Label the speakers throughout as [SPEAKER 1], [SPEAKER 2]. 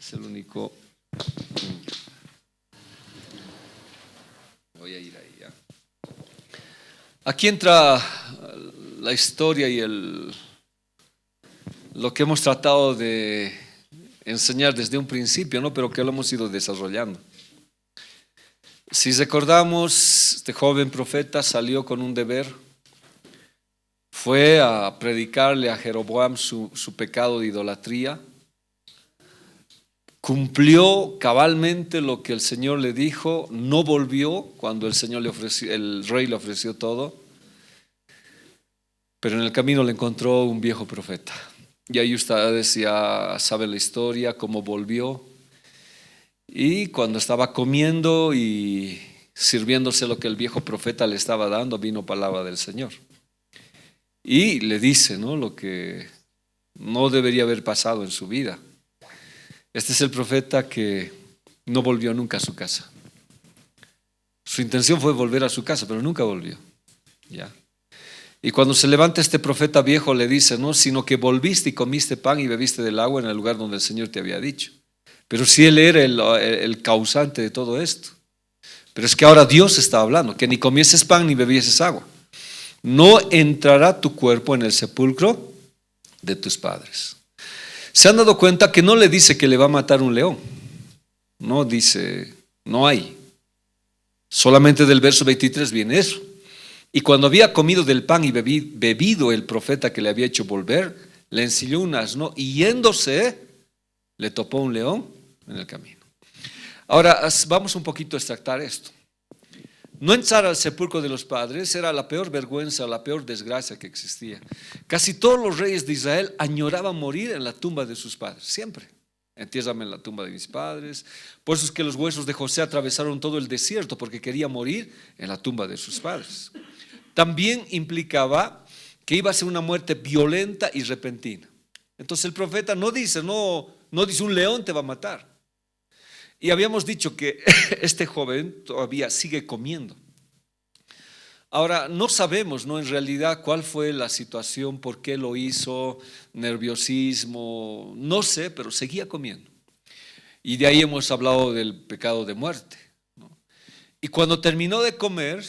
[SPEAKER 1] Es el único. Voy a ir ahí ya. Aquí entra la historia y lo que hemos tratado de enseñar desde un principio, ¿no? Pero que lo hemos ido desarrollando. Si recordamos, este joven profeta salió con un deber. Fue a predicarle a Jeroboam su pecado de idolatría. Cumplió cabalmente lo que el Señor le dijo, no volvió cuando el rey le ofreció todo, pero en el camino le encontró un viejo profeta. Y ahí ustedes ya saben la historia, cómo volvió. Y cuando estaba comiendo y sirviéndose lo que el viejo profeta le estaba dando, vino palabra del Señor. Y le dice, ¿no?, lo que no debería haber pasado en su vida. Este es el profeta que no volvió nunca a su casa. Su intención fue volver a su casa, pero nunca volvió. ¿Ya? Y cuando se levanta este profeta viejo le dice, no, sino que volviste y comiste pan y bebiste del agua en el lugar donde el Señor te había dicho. Pero si él era el causante de todo esto. Pero es que ahora Dios está hablando, que ni comieses pan ni bebieses agua. No entrará tu cuerpo en el sepulcro de tus padres. ¿Se han dado cuenta que no le dice que le va a matar un león? No dice, no hay. Solamente del verso 23 viene eso. Y cuando había comido del pan y bebido el profeta que le había hecho volver, le ensilló un asno y yéndose le topó un león en el camino. Ahora vamos un poquito a extractar esto. No entrar al sepulcro de los padres era la peor vergüenza, la peor desgracia que existía. Casi todos los reyes de Israel añoraban morir en la tumba de sus padres, siempre. Entiérrame en la tumba de mis padres. Por eso es que los huesos de José atravesaron todo el desierto, porque quería morir en la tumba de sus padres. También implicaba que iba a ser una muerte violenta y repentina. Entonces el profeta no dice un león te va a matar. Y habíamos dicho que este joven todavía sigue comiendo. Ahora, no sabemos, ¿no?, en realidad cuál fue la situación, por qué lo hizo, nerviosismo, no sé, pero seguía comiendo. Y de ahí hemos hablado del pecado de muerte, ¿no? Y cuando terminó de comer,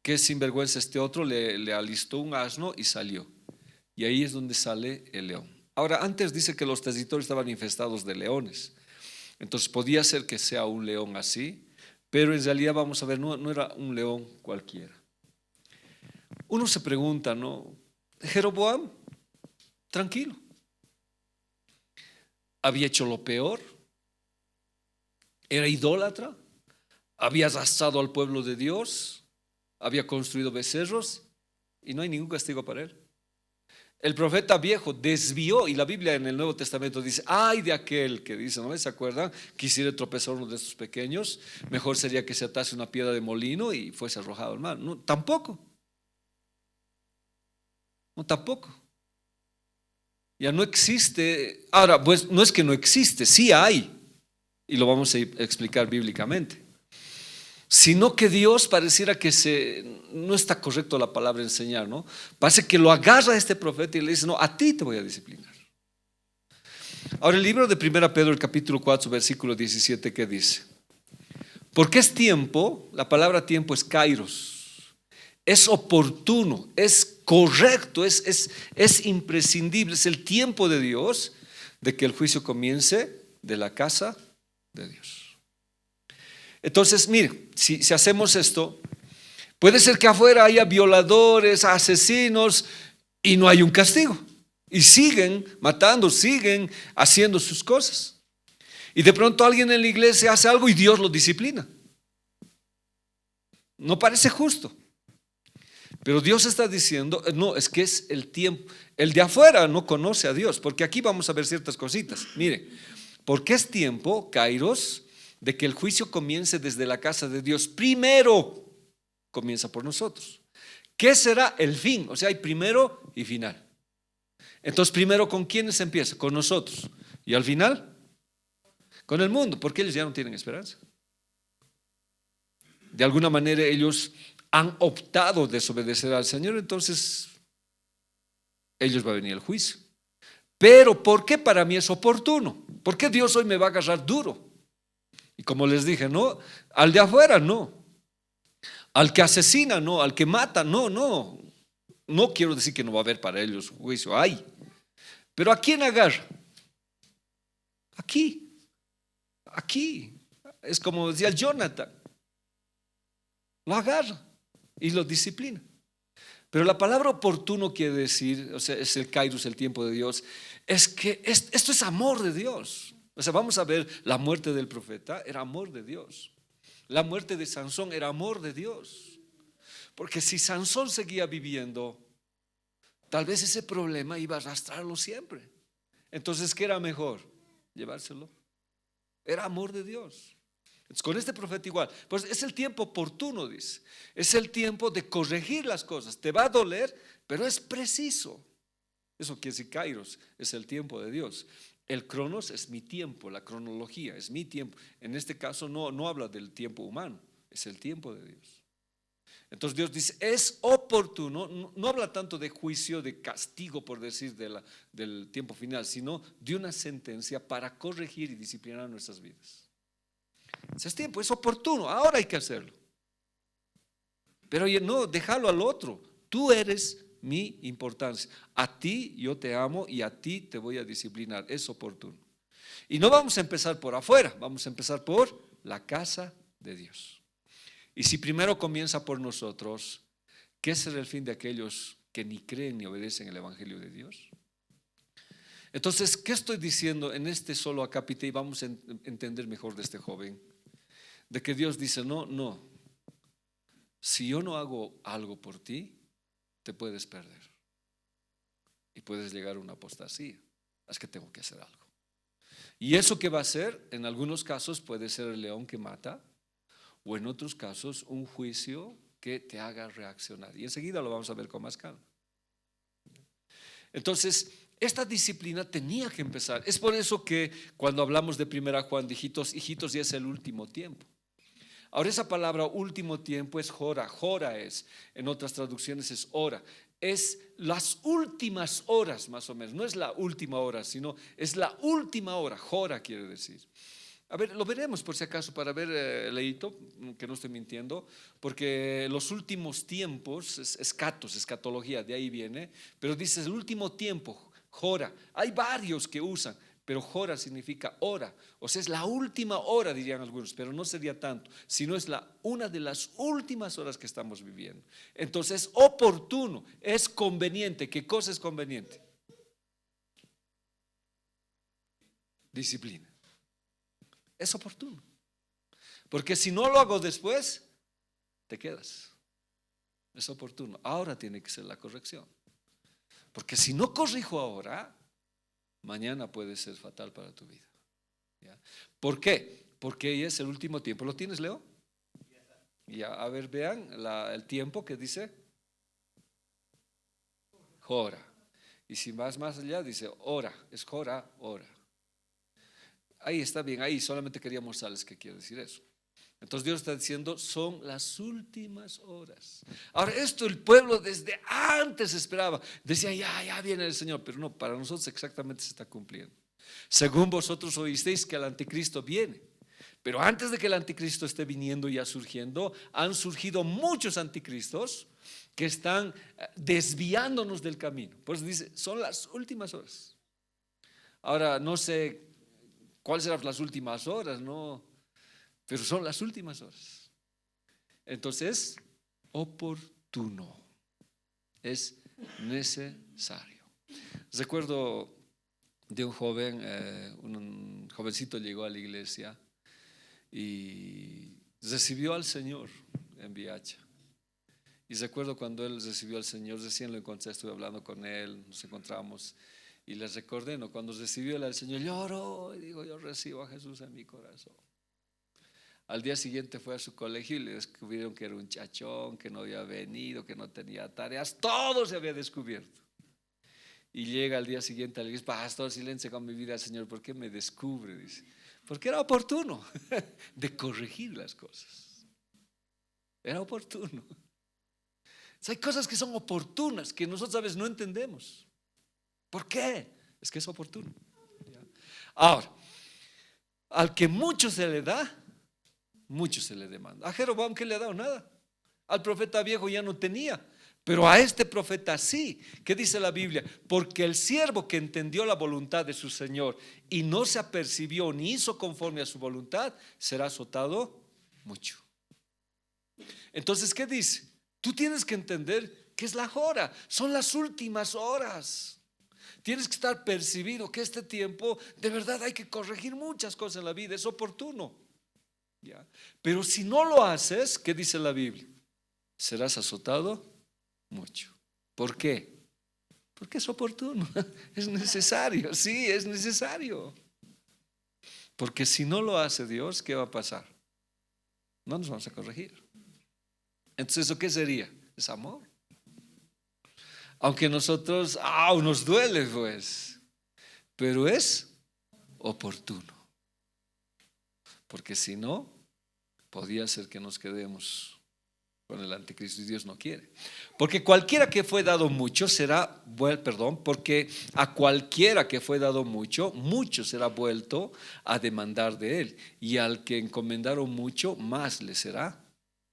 [SPEAKER 1] qué sinvergüenza este otro, le alistó un asno y salió. Y ahí es donde sale el león. Ahora, antes dice que los territorios estaban infestados de leones. Entonces podía ser que sea un león así, pero en realidad vamos a ver, no era un león cualquiera. Uno se pregunta, ¿no? Jeroboam, tranquilo, había hecho lo peor, era idólatra, había arrasado al pueblo de Dios, había construido becerros y no hay ningún castigo para él. El profeta viejo desvió, y la Biblia en el Nuevo Testamento dice, ay de aquel que dice, ¿no se acuerdan? Quisiera tropezar uno de estos pequeños, mejor sería que se atase una piedra de molino y fuese arrojado al mar. No, tampoco. No, tampoco. Ya no existe. Ahora, pues no es que no existe, sí hay, y lo vamos a explicar bíblicamente. Sino que Dios pareciera que no está correcto la palabra enseñar, ¿no? Parece que lo agarra a este profeta y le dice, no, a ti te voy a disciplinar. Ahora el libro de 1 Pedro, el capítulo 4, versículo 17, ¿qué dice? Porque es tiempo, la palabra tiempo es kairos, es oportuno, es correcto, es imprescindible, es el tiempo de Dios de que el juicio comience de la casa de Dios. Entonces, mire, si hacemos esto, puede ser que afuera haya violadores, asesinos y no hay un castigo. Y siguen matando, siguen haciendo sus cosas. Y de pronto alguien en la iglesia hace algo y Dios lo disciplina. No parece justo. Pero Dios está diciendo, no, es que es el tiempo. El de afuera no conoce a Dios, porque aquí vamos a ver ciertas cositas. Mire, porque es tiempo, kairos, de que el juicio comience desde la casa de Dios. Primero comienza por nosotros. ¿Qué será el fin? O sea, hay primero y final. Entonces, primero, ¿con quiénes empieza? Con nosotros. Y al final, con el mundo, porque ellos ya no tienen esperanza. De alguna manera ellos han optado desobedecer al Señor, entonces ellos va a venir el juicio. Pero ¿por qué para mí es oportuno? ¿Por qué Dios hoy me va a agarrar duro? Y como les dije, no, al de afuera no, al que asesina no, al que mata no, no. No quiero decir que no va a haber para ellos juicio, hay. Pero ¿a quién agarra? Aquí, aquí. Es como decía Jonathan, lo agarra y lo disciplina. Pero la palabra oportuno quiere decir, o sea, es el kairos, el tiempo de Dios, es que esto es amor de Dios. O sea, vamos a ver, la muerte del profeta era amor de Dios. La muerte de Sansón era amor de Dios. Porque si Sansón seguía viviendo, tal vez ese problema iba a arrastrarlo siempre. Entonces, ¿qué era mejor? Llevárselo. Era amor de Dios. Entonces, con este profeta igual. Pues es el tiempo oportuno, dice. Es el tiempo de corregir las cosas. Te va a doler, pero es preciso. Eso quiere decir kairos, es el tiempo de Dios. El cronos es mi tiempo, la cronología es mi tiempo. En este caso no habla del tiempo humano, es el tiempo de Dios. Entonces Dios dice, es oportuno, no habla tanto de juicio, de castigo, por decir, del tiempo final, sino de una sentencia para corregir y disciplinar nuestras vidas. Es tiempo, es oportuno, ahora hay que hacerlo. Pero oye, no, déjalo al otro. Tú eres mi importancia. A ti yo te amo y a ti te voy a disciplinar. Es oportuno. Y no vamos a empezar por afuera, vamos a empezar por la casa de Dios. Y si primero comienza por nosotros, ¿qué será el fin de aquellos que ni creen ni obedecen el Evangelio de Dios? Entonces, ¿qué estoy diciendo en este solo acápite? Y vamos a entender mejor de este joven. De que Dios dice, no, si yo no hago algo por ti, te puedes perder. Y puedes llegar a una apostasía. Es que tengo que hacer algo. Y eso que va a ser, en algunos casos puede ser el león que mata, o en otros casos un juicio que te haga reaccionar. Y enseguida lo vamos a ver con más calma. Entonces, esta disciplina tenía que empezar. Es por eso que cuando hablamos de 1 Juan, de hijitos, ya es el último tiempo. Ahora esa palabra último tiempo es jora. Jora es, en otras traducciones es hora. Es las últimas horas más o menos. No es la última hora, sino es la última hora. Jora quiere decir. A ver, lo veremos por si acaso para ver, leíto, que no estoy mintiendo, porque los últimos tiempos, escatología, de ahí viene, pero dice el último tiempo, jora. Hay varios que usan, pero jora significa hora, o sea, es la última hora, dirían algunos, pero no sería tanto, sino es una de las últimas horas que estamos viviendo. Entonces, oportuno, es conveniente. ¿Qué cosa es conveniente? Disciplina. Es oportuno. Porque si no lo hago después, te quedas. Es oportuno. Ahora tiene que ser la corrección. Porque si no corrijo ahora, mañana puede ser fatal para tu vida. ¿Ya? ¿Por qué? Porque es el último tiempo. ¿Lo tienes, Leo? Ya, a ver, vean el tiempo que dice Jora. Y si vas más allá, dice hora. Es Jora, hora. Ahí está bien, ahí solamente quería mostrarles qué quiere decir eso. Entonces Dios está diciendo, son las últimas horas. Ahora esto el pueblo desde antes esperaba. Decía, ya viene el Señor. Pero no, para nosotros exactamente se está cumpliendo. Según vosotros oísteis que el anticristo viene. Pero antes de que el anticristo esté viniendo y ya surgiendo, han surgido muchos anticristos que están desviándonos del camino. Por eso dice, son las últimas horas. Ahora no sé cuáles serán las últimas horas, no, pero son las últimas horas. Entonces, oportuno, es necesario. Recuerdo de un joven, un jovencito llegó a la iglesia y recibió al Señor en Viacha. Y recuerdo cuando él recibió al Señor, recién lo encontré, estuve hablando con él, nos encontramos. Y les recordé, ¿no? Cuando recibió al Señor, lloró y dijo, yo recibo a Jesús en mi corazón. Al día siguiente fue a su colegio y le descubrieron que era un chachón, que no había venido, que no tenía tareas, todo se había descubierto. Y llega al día siguiente a la iglesia, pastor, silencio con mi vida, Señor, ¿por qué me descubre? Dice, porque era oportuno de corregir las cosas. Era oportuno. O sea, hay cosas que son oportunas que nosotros a veces no entendemos. ¿Por qué? Es que es oportuno. Ahora, Al que mucho se le da, mucho se le demanda. A Jeroboam, ¿qué le ha dado? Nada. Al profeta viejo ya no tenía, pero a este profeta sí. ¿Qué dice la Biblia? Porque el siervo que entendió la voluntad de su Señor y no se apercibió ni hizo conforme a su voluntad, será azotado mucho. Entonces, ¿qué dice? Tú tienes que entender que es la hora, son las últimas horas. Tienes que estar percibido que este tiempo de verdad hay que corregir muchas cosas en la vida, es oportuno. ¿Ya? Pero si no lo haces, ¿qué dice la Biblia? Serás azotado mucho. ¿Por qué? Porque es oportuno, es necesario, sí, es necesario. Porque si no lo hace Dios, ¿qué va a pasar? No nos vamos a corregir. Entonces, ¿eso qué sería? Es amor. Aunque nosotros, nos duele pues, pero es oportuno. Porque si no, podría ser que nos quedemos con el anticristo y Dios no quiere. Porque cualquiera que fue dado mucho será, porque a cualquiera que fue dado mucho, mucho será vuelto a demandar de él. Y al que encomendaron mucho, más le será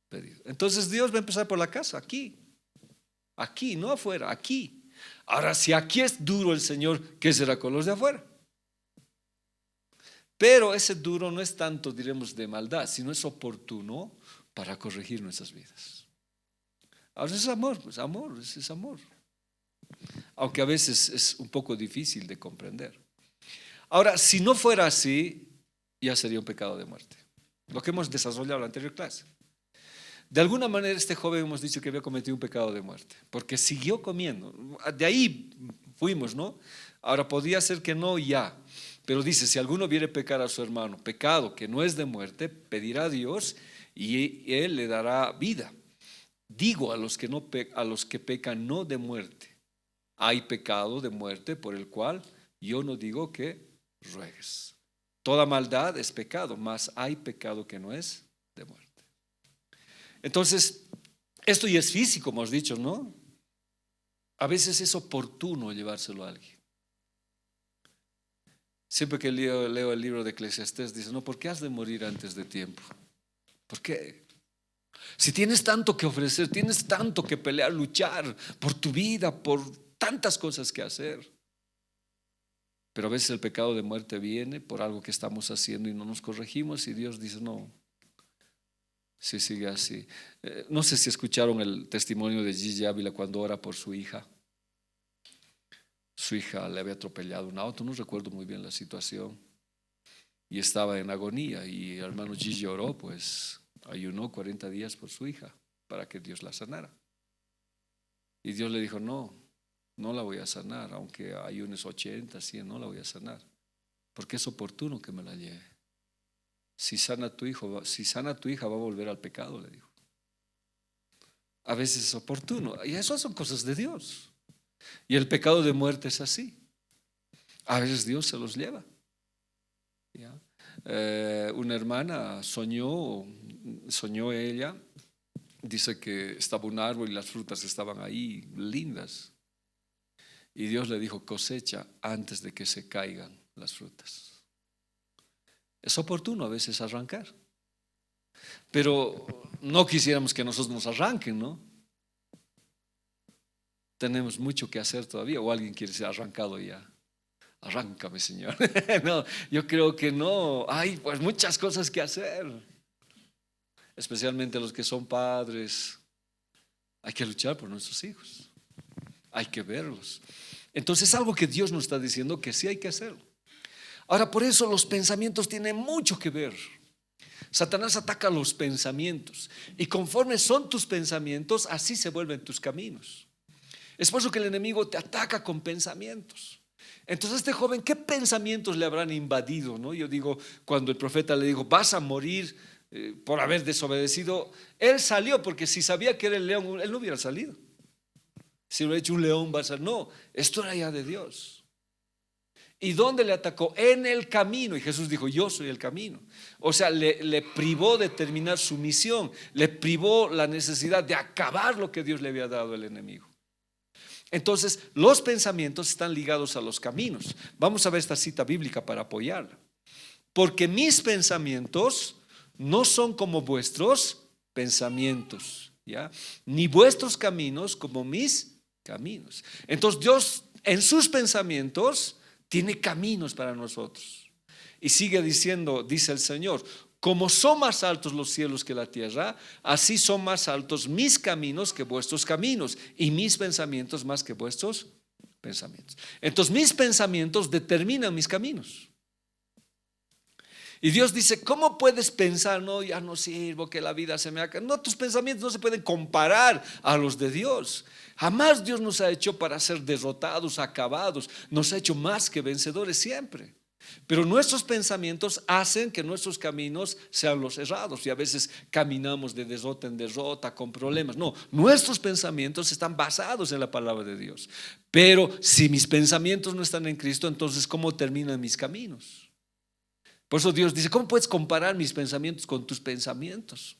[SPEAKER 1] pedido. Entonces Dios va a empezar por la casa, aquí, no afuera, aquí. Ahora, si aquí es duro el Señor, ¿qué será con los de afuera? Pero ese duro no es tanto, diremos, de maldad, sino es oportuno para corregir nuestras vidas. Ahora es amor, pues amor, es amor. Aunque a veces es un poco difícil de comprender. Ahora, si no fuera así, ya sería un pecado de muerte. Lo que hemos desarrollado en la anterior clase. De alguna manera este joven hemos dicho que había cometido un pecado de muerte, porque siguió comiendo. De ahí fuimos, ¿no? Ahora podría ser que no ya, pero dice, si alguno viere pecar a su hermano, pecado que no es de muerte, pedirá a Dios y él le dará vida. Digo a los que pecan no de muerte, hay pecado de muerte por el cual yo no digo que ruegues. Toda maldad es pecado, mas hay pecado que no es de muerte. Entonces, esto ya es físico, hemos dicho, ¿no? A veces es oportuno llevárselo a alguien. Siempre que leo el libro de Eclesiastés, dice, no, ¿por qué has de morir antes de tiempo? ¿Por qué? Si tienes tanto que ofrecer, tienes tanto que pelear, luchar por tu vida, por tantas cosas que hacer. Pero a veces el pecado de muerte viene por algo que estamos haciendo y no nos corregimos y Dios dice, no. Si sigue así. No sé si escucharon el testimonio de Gigi Ávila cuando ora por su hija. Su hija le había atropellado un auto, no recuerdo muy bien la situación. Y estaba en agonía y el hermano Gigi oró, pues ayunó 40 días por su hija para que Dios la sanara. Y Dios le dijo, no la voy a sanar, aunque ayunes 80, 100, no la voy a sanar. Porque es oportuno que me la lleve. Si sana tu hija va a volver al pecado, le dijo. A veces es oportuno. Y eso son cosas de Dios. Y el pecado de muerte es así. A veces Dios se los lleva. ¿Ya? Una hermana soñó ella, dice que estaba un árbol y las frutas estaban ahí, lindas. Y Dios le dijo, cosecha antes de que se caigan las frutas. Es oportuno a veces arrancar, pero no quisiéramos que nosotros nos arranquen, ¿no? Tenemos mucho que hacer todavía, o alguien quiere ser arrancado ya. Arráncame, Señor. No, yo creo que no. Hay pues muchas cosas que hacer, especialmente los que son padres. Hay que luchar por nuestros hijos, hay que verlos. Entonces es algo que Dios nos está diciendo que sí hay que hacerlo. Ahora, por eso los pensamientos tienen mucho que ver. Satanás ataca los pensamientos y conforme son tus pensamientos, así se vuelven tus caminos. Es por eso que el enemigo te ataca con pensamientos. Entonces este joven, ¿qué pensamientos le habrán invadido? ¿No? Yo digo, cuando el profeta le dijo, vas a morir por haber desobedecido, él salió porque si sabía que era el león, él no hubiera salido. Si lo hubiera hecho un león, va a ser, no, esto era ya de Dios. ¿Y dónde le atacó? En el camino. Y Jesús dijo, yo soy el camino. O sea, le privó de terminar su misión, le privó la necesidad de acabar lo que Dios le había dado al enemigo. Entonces, los pensamientos están ligados a los caminos. Vamos a ver esta cita bíblica para apoyarla. porque mis pensamientos no son como vuestros pensamientos, ¿ya? Ni vuestros caminos como mis caminos. Entonces Dios en sus pensamientos tiene caminos para nosotros. Y sigue diciendo, dice el Señor, como son más altos los cielos que la tierra, así son más altos mis caminos que vuestros caminos, y mis pensamientos más que vuestros pensamientos. Entonces mis pensamientos determinan mis caminos. Y Dios dice, ¿cómo puedes pensar? No, ya no sirvo, que la vida se me acaba. No, tus pensamientos no se pueden comparar a los de Dios. Jamás Dios nos ha hecho para ser derrotados, acabados. Nos ha hecho más que vencedores siempre. Pero nuestros pensamientos hacen que nuestros caminos sean los errados. Y a veces caminamos de derrota en derrota con problemas. No, nuestros pensamientos están basados en la palabra de Dios. Pero si mis pensamientos no están en Cristo, entonces ¿cómo terminan mis caminos? Por eso Dios dice, ¿cómo puedes comparar mis pensamientos con tus pensamientos?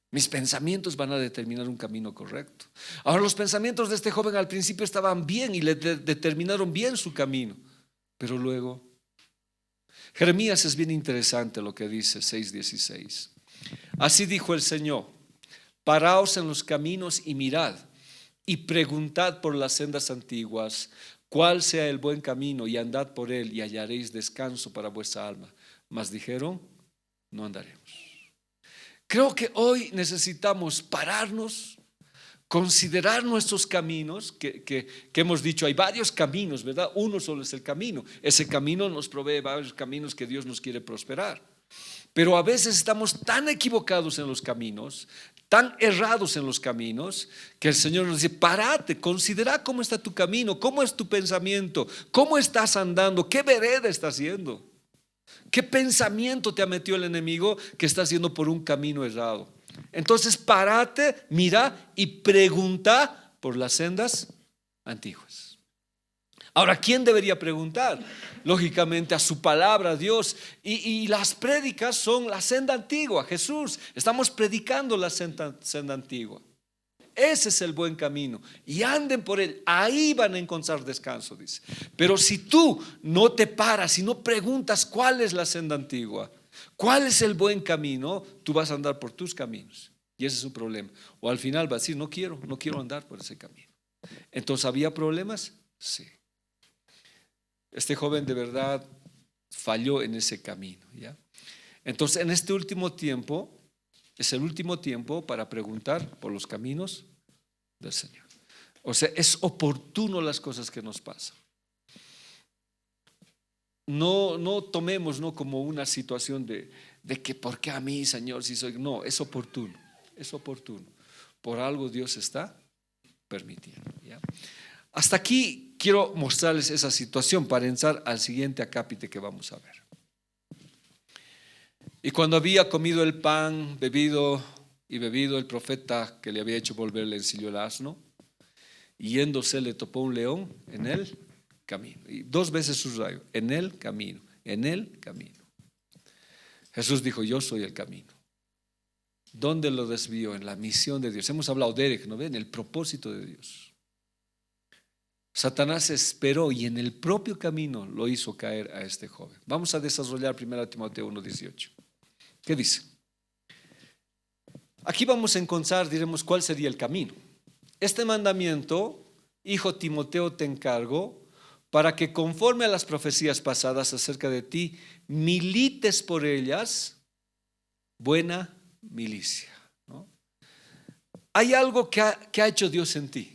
[SPEAKER 1] Mis pensamientos van a determinar un camino correcto. Ahora, los pensamientos de este joven al principio estaban bien y le determinaron bien su camino. Pero luego, Jeremías es bien interesante lo que dice 6:16. Así dijo el Señor, paraos en los caminos y mirad, y preguntad por las sendas antiguas, cuál sea el buen camino, y andad por él y hallaréis descanso para vuestra alma. Mas dijeron, no andaremos. Creo que hoy necesitamos pararnos, considerar nuestros caminos, que hemos dicho, hay varios caminos, ¿verdad? Uno solo es el camino. Ese camino nos provee varios caminos que Dios nos quiere prosperar. Pero a veces estamos tan equivocados en los caminos, tan errados en los caminos, que el Señor nos dice, párate, considera cómo está tu camino, cómo es tu pensamiento, cómo estás andando, qué vereda estás haciendo, qué pensamiento te ha metido el enemigo que estás yendo por un camino errado. Entonces párate, mira y pregunta por las sendas antiguas. Ahora, ¿quién debería preguntar? Lógicamente a su palabra, a Dios. Y las prédicas son la senda antigua, Jesús. Estamos predicando la senda antigua. Ese es el buen camino. Y anden por él. Ahí van a encontrar descanso, dice. Pero si tú no te paras y no preguntas cuál es la senda antigua, cuál es el buen camino, tú vas a andar por tus caminos. Y ese es un problema. O al final vas a decir, no quiero andar por ese camino. Entonces, ¿había problemas? Sí. Este joven de verdad falló en ese camino, ¿ya? Entonces, en este último tiempo, es el último tiempo para preguntar por los caminos del Señor. O sea, es oportuno las cosas que nos pasan. No tomemos, ¿no?, como una situación de que ¿por qué a mí, Señor, si soy? No, es oportuno, es oportuno. Por algo Dios está permitiendo, ¿ya? Hasta aquí quiero mostrarles esa situación para entrar al siguiente acápite que vamos a ver. Y cuando había comido el pan, bebido, el profeta que le había hecho volver le ensilló el asno, y yéndose le topó un león en el camino. Y 2 veces subrayo, en el camino, en el camino. Jesús dijo, yo soy el camino. ¿Dónde lo desvió? En la misión de Dios. Hemos hablado de Eric, ¿no ven? El propósito de Dios. Satanás esperó y en el propio camino lo hizo caer a este joven. Vamos a desarrollar 1 Timoteo 1:18. ¿Qué dice? Aquí vamos a encontrar, diremos, cuál sería el camino. Este mandamiento, hijo Timoteo, te encargo para que conforme a las profecías pasadas acerca de ti, milites por ellas buena milicia, ¿no? Hay algo que ha hecho Dios en ti.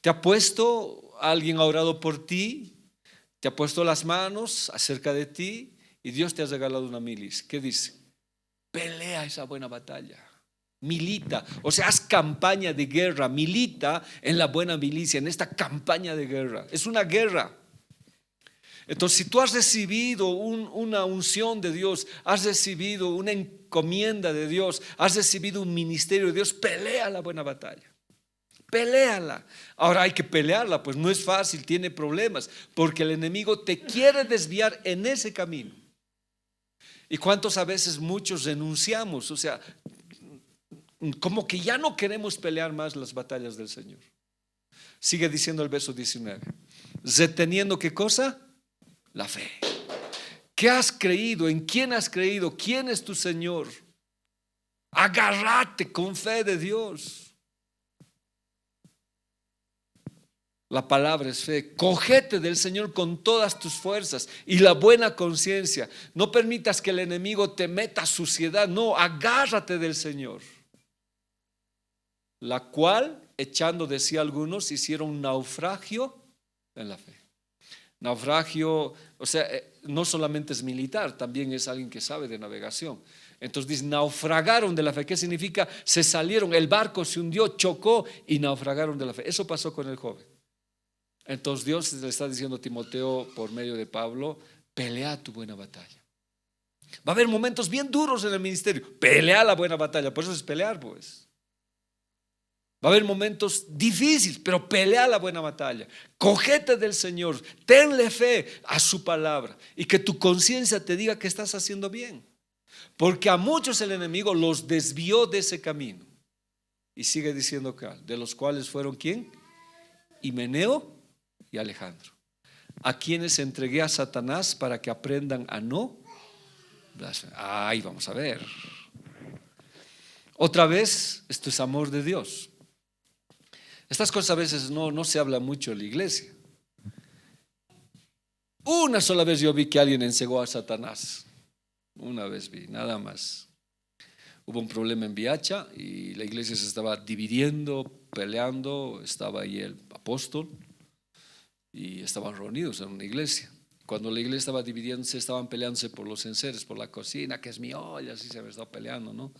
[SPEAKER 1] Te ha puesto, alguien ha orado por ti, te ha puesto las manos acerca de ti y Dios te ha regalado una milicia. ¿Qué dice? Pelea esa buena batalla, milita, o sea, haz campaña de guerra, milita en la buena milicia, en esta campaña de guerra. Es una guerra. Entonces, si tú has recibido una unción de Dios, has recibido una encomienda de Dios, has recibido un ministerio de Dios, pelea la buena batalla. Peléala. Ahora hay que pelearla, pues no es fácil, tiene problemas, porque el enemigo te quiere desviar en ese camino. ¿Y cuántos a veces muchos renunciamos? O sea, como que ya no queremos pelear más las batallas del Señor. Sigue diciendo el verso 19. Reteniendo, ¿qué cosa? La fe. ¿Qué has creído? ¿En quién has creído? ¿Quién es tu Señor? Agárrate con fe de Dios. La palabra es fe. Cógete del Señor con todas tus fuerzas y la buena conciencia. No permitas que el enemigo te meta suciedad. No, agárrate del Señor. La cual, echando de sí algunos, hicieron naufragio en la fe. Naufragio, o sea, no solamente es militar, también es alguien que sabe de navegación. Entonces dice, naufragaron de la fe. ¿Qué significa? Se salieron, el barco se hundió, chocó y naufragaron de la fe. Eso pasó con el joven. Entonces Dios le está diciendo a Timoteo por medio de Pablo, pelea tu buena batalla. Va a haber momentos bien duros en el ministerio, pelea la buena batalla, por eso es pelear pues. Va a haber momentos difíciles, pero pelea la buena batalla. Cógete del Señor, tenle fe a su palabra y que tu conciencia te diga que estás haciendo bien. Porque a muchos el enemigo los desvió de ese camino. Y sigue diciendo acá, de los cuales fueron ¿quién? Himeneo y Alejandro, a quienes entregué a Satanás para que aprendan a no blasfemar. Ay, vamos a ver. Otra vez, esto es amor de Dios. Estas cosas a veces no se habla mucho en la iglesia. Una sola vez yo vi que alguien encegó a Satanás. Una vez vi, nada más. Hubo un problema en Viacha y la iglesia se estaba dividiendo, peleando. Estaba ahí el apóstol y estaban reunidos en una iglesia. Cuando la iglesia estaba dividiéndose, estaban peleándose por los enseres, por la cocina, que es mi olla, así se había estado peleando, ¿no?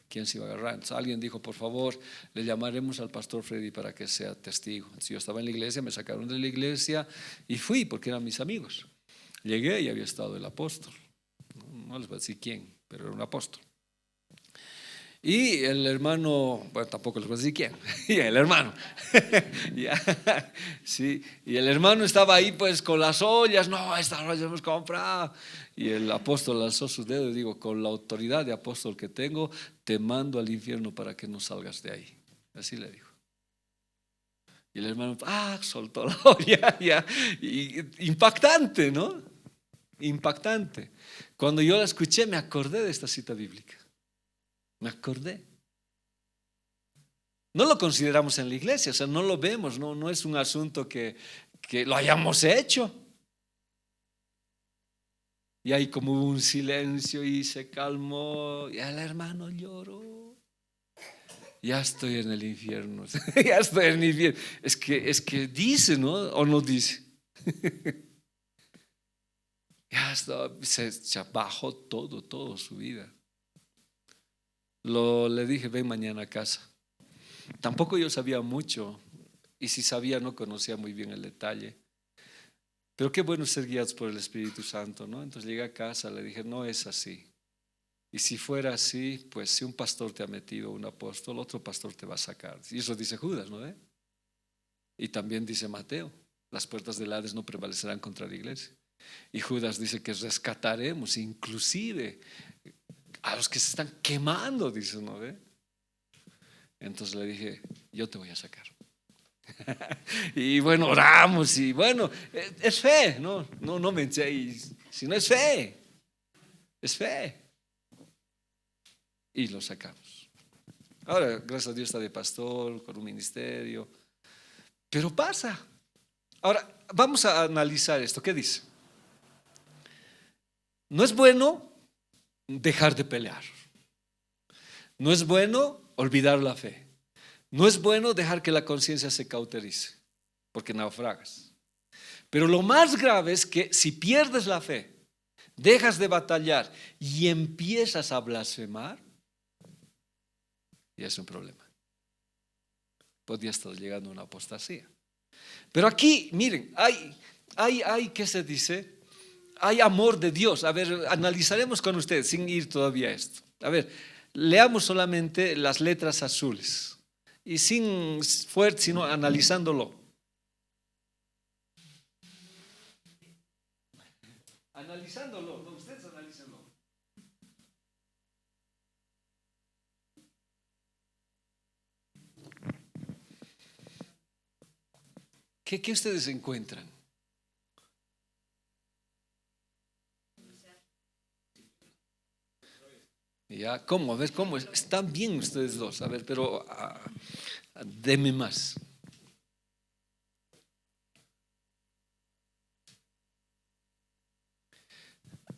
[SPEAKER 1] ¿Quién se iba a agarrar? Entonces alguien dijo, por favor, le llamaremos al pastor Freddy para que sea testigo. Entonces yo estaba en la iglesia, me sacaron de la iglesia y fui porque eran mis amigos. Llegué y había estado el apóstol. No les voy a decir quién, pero era un apóstol. Y el hermano, bueno, tampoco les voy a decir quién, y el hermano, sí, y el hermano estaba ahí pues con las ollas, no, estas ollas hemos comprado. Y el apóstol alzó sus dedos y digo, con la autoridad de apóstol que tengo, te mando al infierno para que no salgas de ahí. Así le dijo. Y el hermano, soltó la olla, ya. Y, impactante, ¿no? Impactante. Cuando yo la escuché me acordé de esta cita bíblica. Me acordé. No lo consideramos en la iglesia, o sea, no lo vemos, no es un asunto que lo hayamos hecho. Y ahí como hubo un silencio y se calmó, y el hermano lloró. Ya estoy en el infierno, ya estoy en el infierno. Es que dice, ¿no? ¿O no dice? Ya está, se bajó todo su vida. Le dije, ven mañana a casa. Tampoco yo sabía mucho, y si sabía no conocía muy bien el detalle. Pero qué bueno ser guiados por el Espíritu Santo, ¿no? Entonces llegué a casa, le dije, no es así. Y si fuera así, pues si un pastor te ha metido, un apóstol, otro pastor te va a sacar. Y eso dice Judas, ¿no? Y también dice Mateo, las puertas del Hades no prevalecerán contra la iglesia. Y Judas dice que rescataremos inclusive a los que se están quemando, dice, ¿no? Entonces le dije, yo te voy a sacar. Y bueno, oramos y bueno, es fe, no me echéis, si no es fe, es fe. Y lo sacamos. Ahora, gracias a Dios está de pastor, con un ministerio, pero pasa. Ahora, vamos a analizar esto, ¿qué dice? No es bueno dejar de pelear. No es bueno olvidar la fe. No es bueno dejar que la conciencia se cauterice, porque naufragas. Pero lo más grave es que si pierdes la fe, dejas de batallar y empiezas a blasfemar, ya es un problema. Podría estar llegando a una apostasía. Pero aquí, miren, hay ¿qué se dice? Hay amor de Dios. A ver, analizaremos con ustedes sin ir todavía a esto. A ver, leamos solamente las letras azules y sin fuerte, sino analizándolo. Analizándolo, no, ustedes analícenlo. ¿Qué ustedes encuentran? ¿Ya? ¿Cómo? A ver, ¿cómo? Están bien ustedes dos, a ver, pero deme más.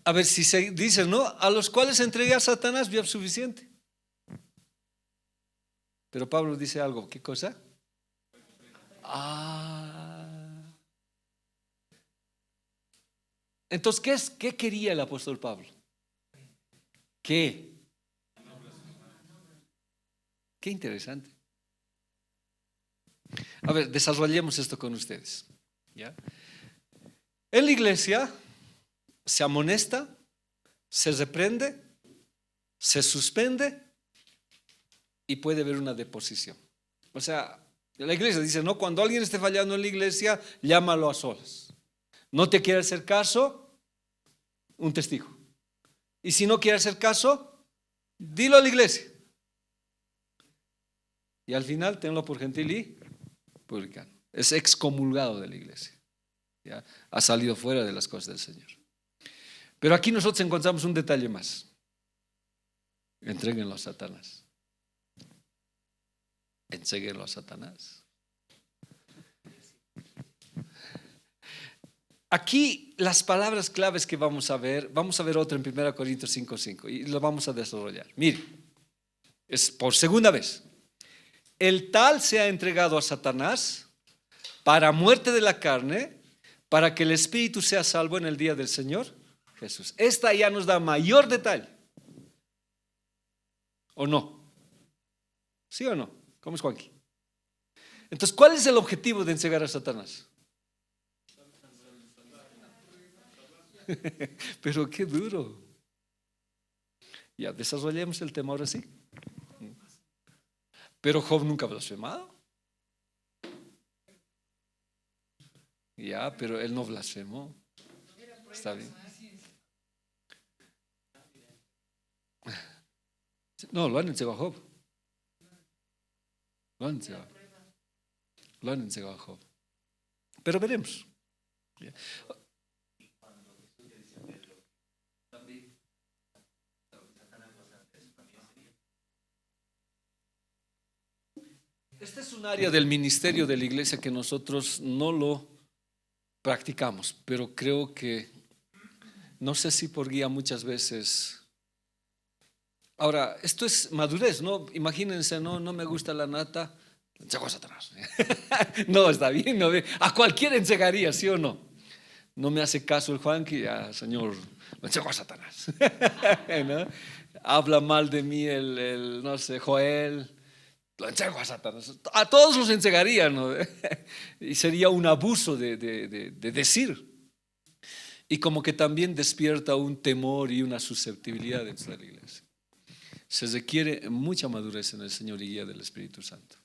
[SPEAKER 1] A ver, si se dice, ¿no? A los cuales entregué a Satanás, ya es suficiente. Pero Pablo dice algo, ¿qué cosa? Entonces, ¿qué quería el apóstol Pablo? ¿Qué? Qué interesante. A ver, desarrollemos esto con ustedes. ¿Ya? En la iglesia se amonesta, se reprende, se suspende y puede haber una deposición. O sea, la iglesia dice, no, cuando alguien esté fallando en la iglesia, llámalo a solas. No te quiere hacer caso, un testigo. Y si no quiere hacer caso, dilo a la iglesia. Y al final, tenlo por gentil y publicano. Es excomulgado de la iglesia. ¿Ya? Ha salido fuera de las cosas del Señor. Pero aquí nosotros encontramos un detalle más. Entréguenlo a Satanás. Entréguenlo a Satanás. Aquí las palabras claves que vamos a ver otra en 1 Corintios 5:5 y lo vamos a desarrollar. Mire, es por segunda vez. El tal se ha entregado a Satanás para muerte de la carne, para que el espíritu sea salvo en el día del Señor Jesús. Esta ya nos da mayor detalle. ¿O no? ¿Sí o no? ¿Cómo es, Juanqui? Entonces, ¿cuál es el objetivo de entregar a Satanás? Pero qué duro. Ya, desarrollemos el tema ahora sí. Pero Job nunca blasfemado. Ya, pero él no blasfemó. Está bien. No, lo han entregado a Job. Lo han entregado. Lo han entregado a Job. Pero veremos. Ya. Este es un área del ministerio de la iglesia que nosotros no lo practicamos, pero creo que, no sé si por guía muchas veces. Ahora, esto es madurez, ¿no? Imagínense, no me gusta la nata, entrego a Satanás. No, está bien, ¿no? A cualquiera entregaría, ¿sí o no? No me hace caso el Juanqui, ya, Señor, lo entrego a Satanás. ¿No? Habla mal de mí no sé, Joel, lo entrego a Satanás. A todos los entregaría, ¿no? Y sería un abuso de decir. Y como que también despierta un temor y una susceptibilidad dentro de la iglesia. Se requiere mucha madurez en el Señor y guía del Espíritu Santo.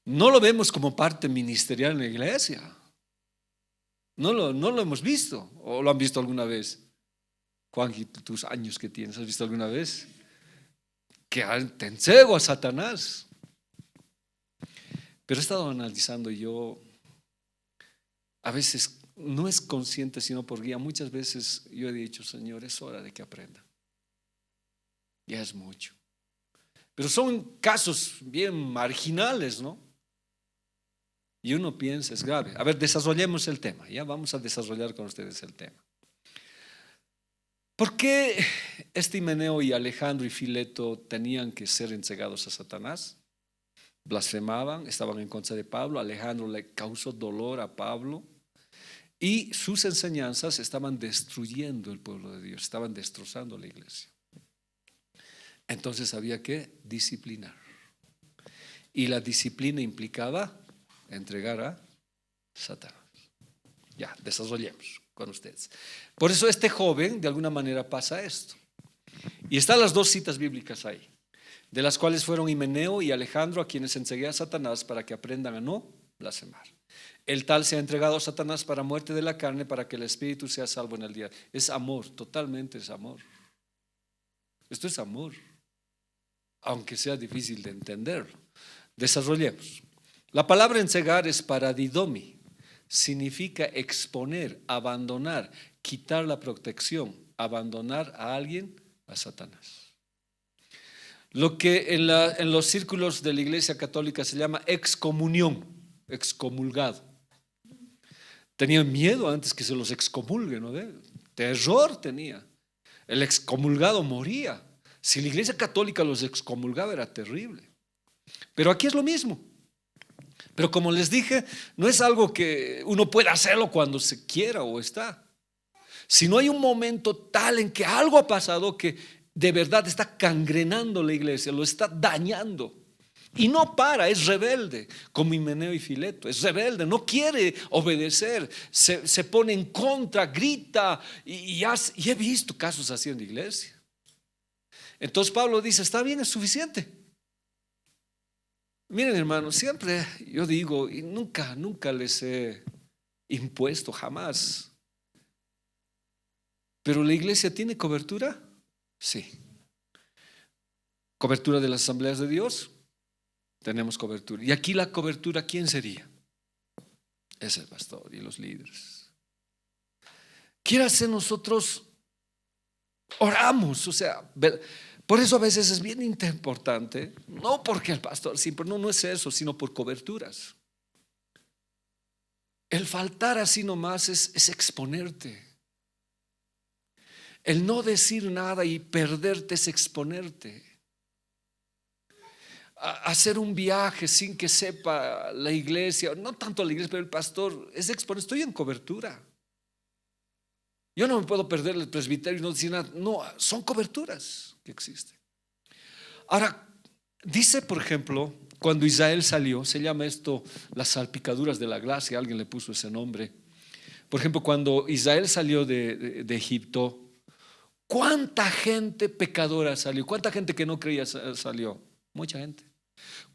[SPEAKER 1] No lo vemos como parte ministerial en la iglesia. No lo hemos visto. ¿O lo han visto alguna vez? Juan, tus años que tienes, ¿has visto alguna vez? Que te entrego a Satanás. Pero he estado analizando yo, a veces no es consciente sino por guía. Muchas veces yo he dicho, Señor, es hora de que aprenda. Ya es mucho. Pero son casos bien marginales, ¿no? Y uno piensa, es grave. A ver, desarrollemos el tema. Ya vamos a desarrollar con ustedes el tema. ¿Por qué Himeneo y Alejandro y Fileto tenían que ser entregados a Satanás? Blasfemaban, estaban en contra de Pablo. Alejandro le causó dolor a Pablo. Y sus enseñanzas estaban destruyendo el pueblo de Dios, estaban destrozando la iglesia. Entonces había que disciplinar. Y la disciplina implicaba entregar a Satanás. Ya, desarrollemos con ustedes. Por eso este joven de alguna manera pasa esto. Y están las dos citas bíblicas ahí, de las cuales fueron Himeneo y Alejandro a quienes entregué a Satanás para que aprendan a no blasfemar. El tal se ha entregado a Satanás para muerte de la carne, para que el espíritu sea salvo en el día. Es amor, totalmente es amor. Esto es amor, aunque sea difícil de entenderlo. Desarrollemos. La palabra entregar es paradidomi, significa exponer, abandonar, quitar la protección, abandonar a alguien a Satanás. Lo que en los círculos de la Iglesia Católica se llama excomunión, excomulgado. Tenían miedo antes que se los excomulguen, ¿no? Terror tenía. El excomulgado moría. Si la Iglesia Católica los excomulgaba era terrible. Pero aquí es lo mismo. Pero como les dije, no es algo que uno pueda hacerlo cuando se quiera o está. Si no hay un momento tal en que algo ha pasado que de verdad está cangrenando la iglesia, lo está dañando. Y no para, es rebelde, como Himeneo y Fileto, es rebelde, no quiere obedecer, se pone en contra, grita, y he visto casos así en la iglesia. Entonces Pablo dice, está bien, es suficiente. Miren, hermanos, siempre yo digo, y nunca les he impuesto, jamás. Pero la iglesia tiene cobertura, sí. Cobertura de las asambleas de Dios, tenemos cobertura. Y aquí la cobertura, ¿quién sería? Es el pastor y los líderes. Quiere hacer nosotros oramos, o sea, por eso a veces es bien importante, no porque el pastor siempre, no es eso, sino por coberturas. El faltar así nomás es exponerte. El no decir nada y perderte es exponerte. Hacer un viaje sin que sepa la iglesia, no tanto la iglesia, pero el pastor, es exponer, estoy en cobertura. Yo no me puedo perder el presbiterio y no decir nada. No, son coberturas que existen. Ahora, dice por ejemplo, cuando Israel salió, se llama esto las salpicaduras de la gracia, alguien le puso ese nombre. Por ejemplo, cuando Israel salió de Egipto, ¿cuánta gente pecadora salió? ¿Cuánta gente que no creía salió? Mucha gente.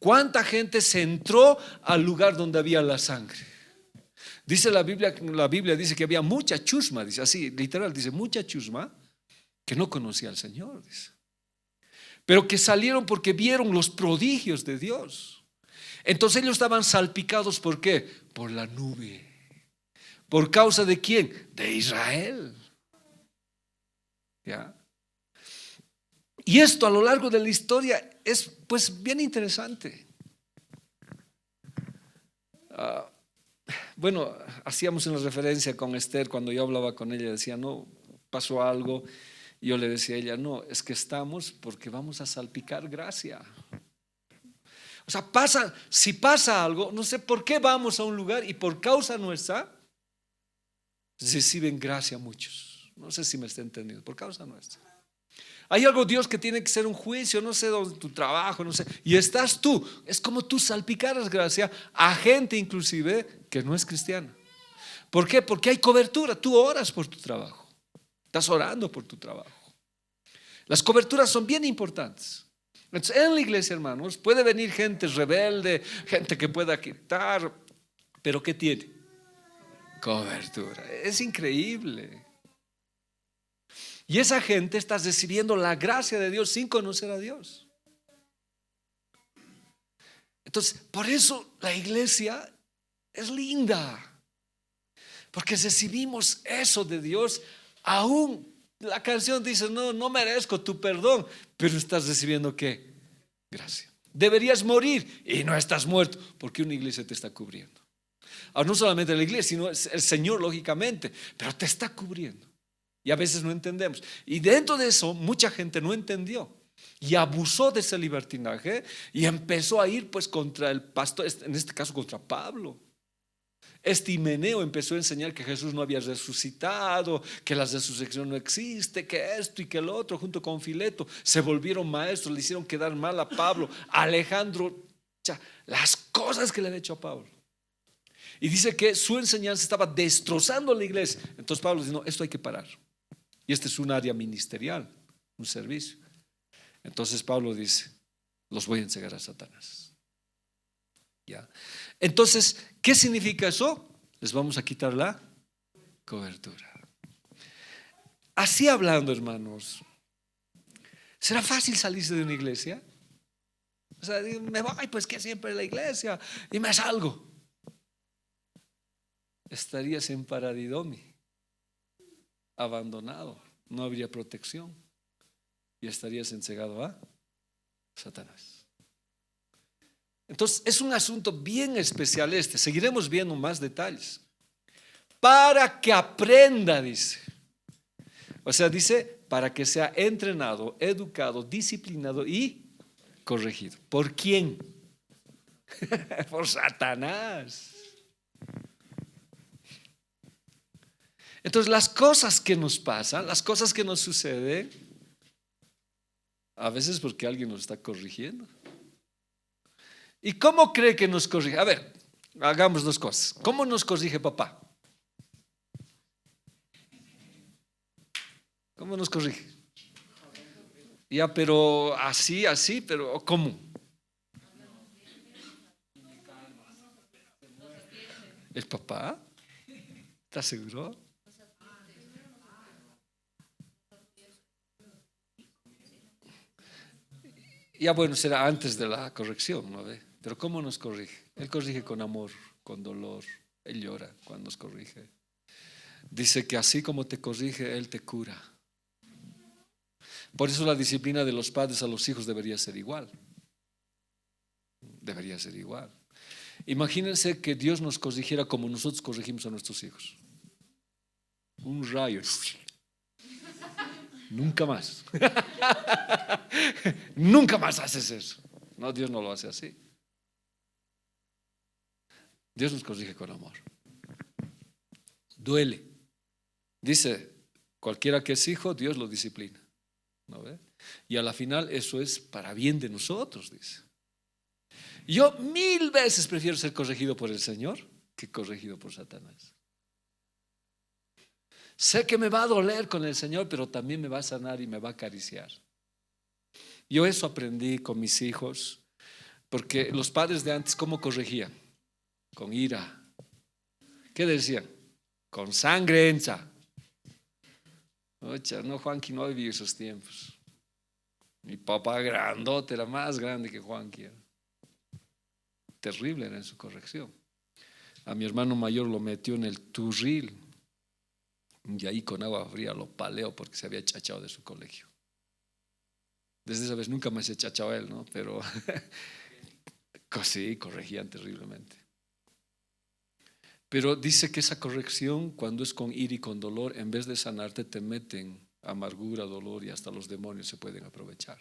[SPEAKER 1] ¿Cuánta gente se entró al lugar donde había la sangre? Dice la Biblia dice que había mucha chusma, dice así, literal, dice mucha chusma que no conocía al Señor, dice. Pero que salieron porque vieron los prodigios de Dios. Entonces ellos estaban salpicados, ¿por qué? Por la nube. ¿Por causa de quién? De Israel. ¿Ya? Y esto a lo largo de la historia es pues bien interesante. Bueno, hacíamos una referencia con Esther cuando yo hablaba con ella, decía, no, pasó algo. Y yo le decía a ella, no, es que estamos porque vamos a salpicar gracia. O sea, si pasa algo, no sé por qué vamos a un lugar y por causa nuestra reciben gracia muchos. No sé si me está entendiendo, por causa nuestra. Hay algo, Dios, que tiene que ser un juicio, no sé, tu trabajo, no sé. Y estás tú, es como tú salpicaras gracia a gente inclusive que no es cristiana. ¿Por qué? Porque hay cobertura, tú oras por tu trabajo. Estás orando por tu trabajo. Las coberturas son bien importantes. Entonces, en la iglesia, hermanos, puede venir gente rebelde, gente que pueda quitar, pero ¿qué tiene? Cobertura. Es increíble. Y esa gente está recibiendo la gracia de Dios sin conocer a Dios. Entonces, por eso la iglesia es linda. Porque recibimos eso de Dios. Aún la canción dice, no merezco tu perdón, pero estás recibiendo ¿qué? Gracia. Deberías morir y no estás muerto, porque una iglesia te está cubriendo. Ahora, no solamente la iglesia, sino el Señor, lógicamente, pero te está cubriendo. Y a veces no entendemos. Y dentro de eso, mucha gente no entendió y abusó de ese libertinaje y empezó a ir pues contra el pastor, en este caso contra Pablo. Himeneo empezó a enseñar que Jesús no había resucitado, que la resurrección no existe, que esto y que lo otro, junto con Fileto. Se volvieron maestros, le hicieron quedar mal a Pablo, a Alejandro, las cosas que le han hecho a Pablo. Y dice que su enseñanza estaba destrozando la iglesia. Entonces Pablo dice, no, esto hay que parar. Y este es un área ministerial, un servicio. Entonces Pablo dice, los voy a entregar a Satanás. ¿Ya? Entonces, ¿qué significa eso? Les vamos a quitar la cobertura. Así hablando, hermanos, ¿será fácil salirse de una iglesia? O sea, me voy, pues que siempre la iglesia y me salgo. Estarías en paradidomi, abandonado, no habría protección y estarías entregado a Satanás. Entonces es un asunto bien especial este. Seguiremos viendo más detalles. Para que aprenda, dice. O sea, dice, para que sea entrenado, educado, disciplinado y corregido. ¿Por quién? Por Satanás. Entonces las cosas que nos pasan, las cosas que nos suceden, a veces porque alguien nos está corrigiendo. ¿Y cómo cree que nos corrige? A ver, hagamos dos cosas. ¿Cómo nos corrige papá? ¿Cómo nos corrige? Ya, pero así, pero ¿cómo? ¿El papá? ¿Estás seguro? Ya bueno, será antes de la corrección, ¿no ve? Pero ¿cómo nos corrige? Él corrige con amor, con dolor. Él llora cuando nos corrige. Dice que así como te corrige, Él te cura. Por eso la disciplina de los padres a los hijos debería ser igual. Debería ser igual. Imagínense que Dios nos corrigiera como nosotros corregimos a nuestros hijos. Un rayo. Nunca más. Nunca más haces eso. No, Dios no lo hace así. Dios nos corrige con amor. Duele. Dice, cualquiera que es hijo, Dios lo disciplina. ¿No ve? Y a la final eso es para bien de nosotros, dice. Yo 1000 veces prefiero ser corregido por el Señor que corregido por Satanás. Sé que me va a doler con el Señor, pero también me va a sanar y me va a acariciar. Yo eso aprendí con mis hijos, porque los padres de antes, ¿cómo corregían? Con ira. ¿Qué decían? Con sangre encha. Ocha, no, Juanqui no vivió esos tiempos. Mi papá grandote, era más grande que Juanqui. Terrible era en su corrección. A mi hermano mayor lo metió en el turril y ahí con agua fría lo paleó porque se había chachado de su colegio. Desde esa vez nunca más se chachaba él, ¿no? Pero sí, corregían terriblemente. Pero dice que esa corrección, cuando es con ira y con dolor, en vez de sanarte, te meten amargura, dolor y hasta los demonios se pueden aprovechar.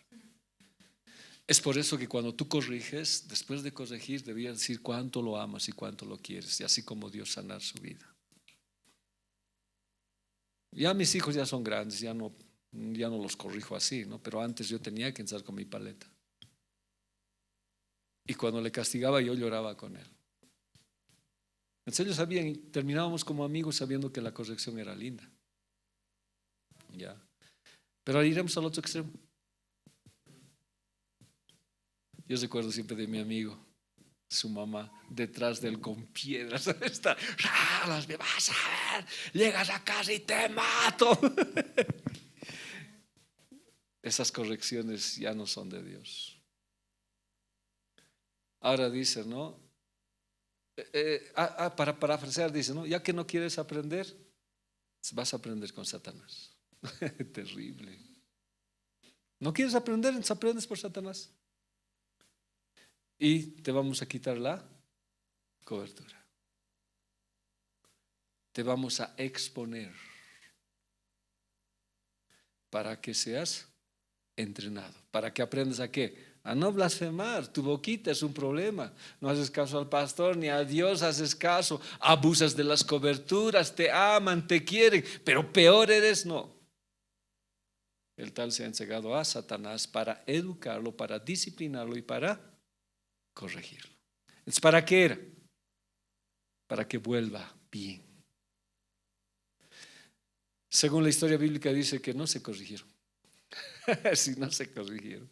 [SPEAKER 1] Es por eso que cuando tú corriges, después de corregir, debías decir cuánto lo amas y cuánto lo quieres, y así como Dios sanar su vida. Ya mis hijos ya son grandes, ya no los corrijo así, ¿no? Pero antes yo tenía que entrar con mi paleta. Y cuando le castigaba, yo lloraba con él. Entonces ellos sabían, terminábamos como amigos sabiendo que la corrección era linda. Ya. Pero ahora iremos al otro extremo. Yo recuerdo siempre de mi amigo, su mamá, detrás de él con piedras. Está, me vas a ver, llegas a casa y te mato. Esas correcciones ya no son de Dios. Ahora dice, ¿no? Para parafrasear dice, ¿no? Ya que no quieres aprender, vas a aprender con Satanás. Terrible. ¿No quieres aprender? Entonces aprendes por Satanás. Y te vamos a quitar la cobertura. Te vamos a exponer para que seas entrenado. ¿Para que aprendas a qué? A no blasfemar. Tu boquita es un problema. No haces caso al pastor ni a Dios haces caso. Abusas de las coberturas. Te aman, te quieren, pero peor eres no. El tal se ha entregado a Satanás para educarlo, para disciplinarlo y para corregirlo. Entonces, ¿para qué era? Para que vuelva bien. Según la historia bíblica dice que no se corrigieron. Si no se corrigieron.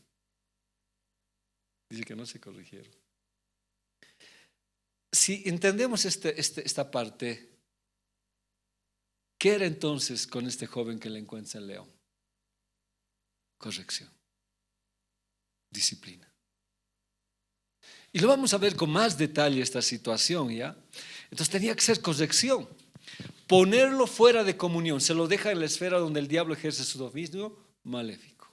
[SPEAKER 1] Dice que no se corrigieron. Si entendemos esta parte, ¿qué era entonces con este joven que le encuentra en León? Corrección, disciplina. Y lo vamos a ver con más detalle esta situación, ¿ya? Entonces tenía que ser corrección. Ponerlo fuera de comunión, se lo deja en la esfera donde el diablo ejerce su dominio maléfico.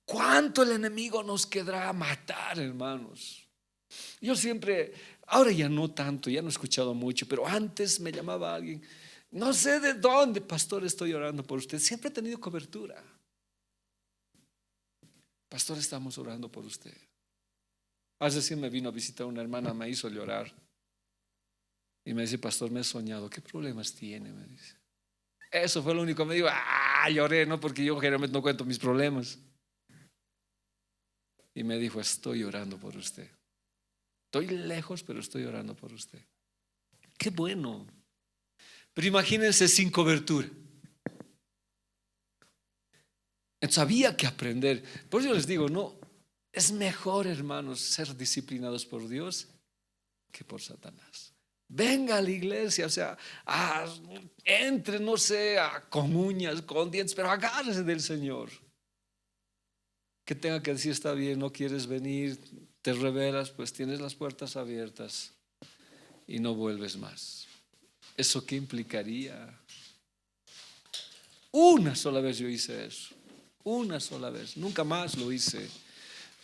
[SPEAKER 1] ¿Cuánto el enemigo nos querrá matar, hermanos? Yo siempre, ahora ya no tanto, ya no he escuchado mucho, pero antes me llamaba alguien, no sé de dónde, pastor, estoy orando por usted. Siempre he tenido cobertura. Pastor, estamos orando por usted. Hace sí me vino a visitar una hermana, me hizo llorar. Y me dice, pastor, me he soñado. ¿Qué problemas tiene? Me dice. Eso fue lo único que me dijo. Lloré, ¿no? Porque yo generalmente no cuento mis problemas. Y me dijo, estoy orando por usted. Estoy lejos, pero estoy orando por usted. Qué bueno. Pero imagínense sin cobertura. Entonces había que aprender. Por eso yo les digo, no, es mejor, hermanos, ser disciplinados por Dios que por Satanás. Venga a la iglesia, o sea, entre, no sé, con uñas, con dientes, pero agárrese del Señor. Que tenga que decir, está bien, no quieres venir, te rebelas, pues tienes las puertas abiertas y no vuelves más. ¿Eso qué implicaría? Una sola vez yo hice eso, una sola vez, nunca más lo hice.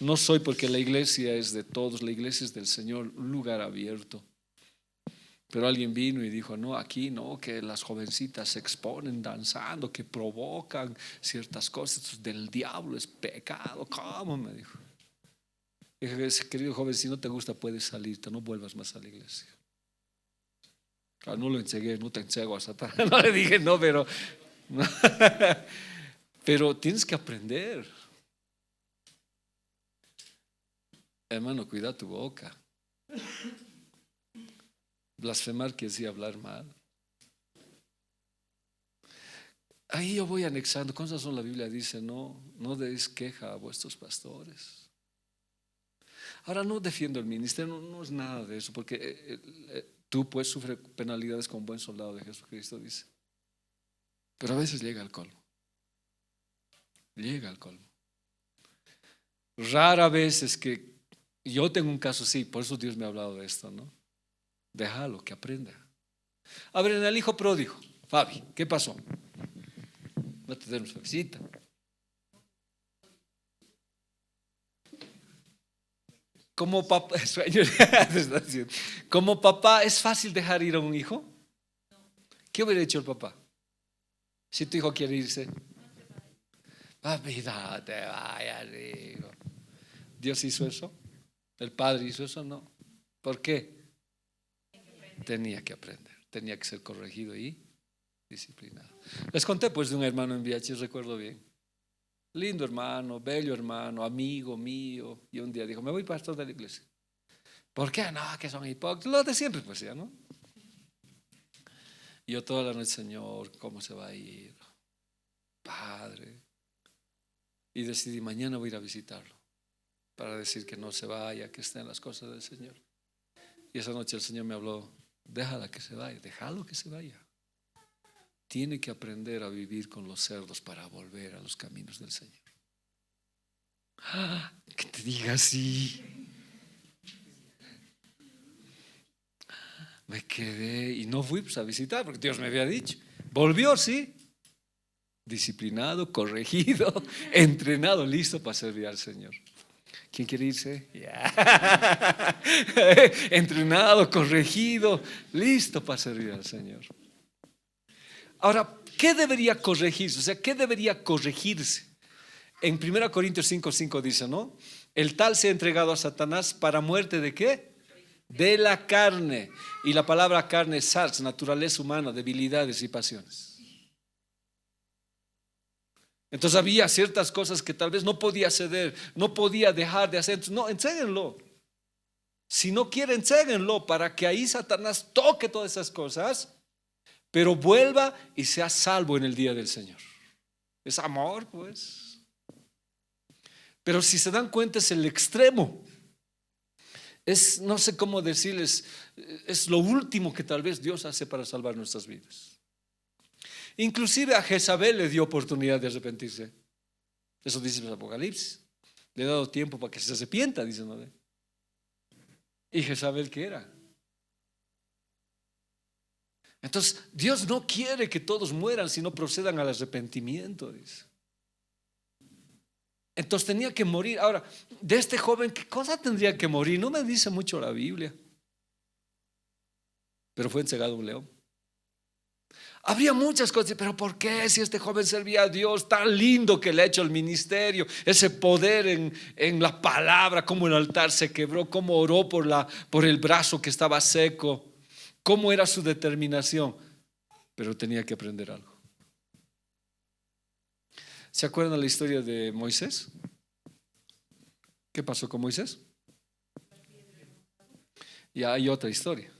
[SPEAKER 1] No soy, porque la iglesia es de todos, la iglesia es del Señor, un lugar abierto. Pero alguien vino y dijo, no, aquí no, que las jovencitas se exponen danzando, que provocan ciertas cosas del diablo, es pecado. ¿Cómo? Me dijo. Dije, querido joven, si no te gusta puedes salirte, no vuelvas más a la iglesia. No lo ensegué, no te enseño a Satanás. No le dije, no, pero no. Pero tienes que aprender. Hermano, cuida tu boca. Blasfemar quiere decir hablar mal. Ahí yo voy anexando. Con razón la Biblia dice, no deis queja a vuestros pastores. Ahora no defiendo el ministerio, no es nada de eso, porque tú puedes sufrir penalidades como buen soldado de Jesucristo, dice. Pero a veces llega al colmo. Llega al colmo. Rara vez es que yo tengo un caso así, por eso Dios me ha hablado de esto, ¿no? Déjalo que aprenda. A ver, en el hijo pródigo, Fabi, ¿qué pasó? No te demos visita. Como papá, como papá, ¿es fácil dejar ir a un hijo? ¿Qué hubiera hecho el papá? Si tu hijo quiere irse, papi, no te vayas, hijo. ¿Dios hizo eso? ¿El padre hizo eso? No. ¿Por qué? Tenía que aprender, tenía que ser corregido y disciplinado. Les conté pues de un hermano en VH, recuerdo bien. Lindo hermano, bello hermano, amigo mío. Y un día dijo, me voy pastor de la iglesia. ¿Por qué? No, que son hipócritas. Lo de siempre, pues ya, ¿no? Y yo toda la noche, Señor, ¿cómo se va a ir? Padre. Y decidí, mañana voy a ir a visitarlo, para decir que no se vaya, que esté en las cosas del Señor. Y esa noche el Señor me habló, déjala que se vaya, déjalo que se vaya. Tiene que aprender a vivir con los cerdos para volver a los caminos del Señor. Que te diga así. Me quedé y no fui pues a visitar porque Dios me había dicho. Volvió, sí. Disciplinado, corregido, entrenado, listo para servir al Señor. ¿Quién quiere irse? Yeah. Entrenado, corregido, listo para servir al Señor. Ahora, ¿qué debería corregirse? O sea, ¿qué debería corregirse? En 1 Corintios 5:5 dice, ¿no? El tal se ha entregado a Satanás para muerte ¿de qué? De la carne. Y la palabra carne es sarx, naturaleza humana, debilidades y pasiones. Entonces había ciertas cosas que tal vez no podía ceder, no podía dejar de hacer. Entonces, no, enséguenlo. Si no quieren, enséguenlo para que ahí Satanás toque todas esas cosas, pero vuelva y sea salvo en el día del Señor. Es amor, pues. Pero si se dan cuenta es el extremo. Es, no sé cómo decirles, es lo último que tal vez Dios hace para salvar nuestras vidas. Inclusive a Jezabel le dio oportunidad de arrepentirse. Eso dice el Apocalipsis. Le ha dado tiempo para que se arrepienta, dice, ¿no? ¿Y Jezabel qué era? Entonces Dios no quiere que todos mueran, sino procedan al arrepentimiento, dice. Entonces tenía que morir. Ahora, de este joven, ¿qué cosa tendría que morir? No me dice mucho la Biblia, pero fue entregado a un león. Habría muchas cosas, pero ¿por qué si este joven servía a Dios? Tan lindo que le ha hecho el ministerio, ese poder en la palabra, cómo el altar se quebró, cómo oró por el brazo que estaba seco, cómo era su determinación, pero tenía que aprender algo. ¿Se acuerdan la historia de Moisés? ¿Qué pasó con Moisés? Y hay otra historia.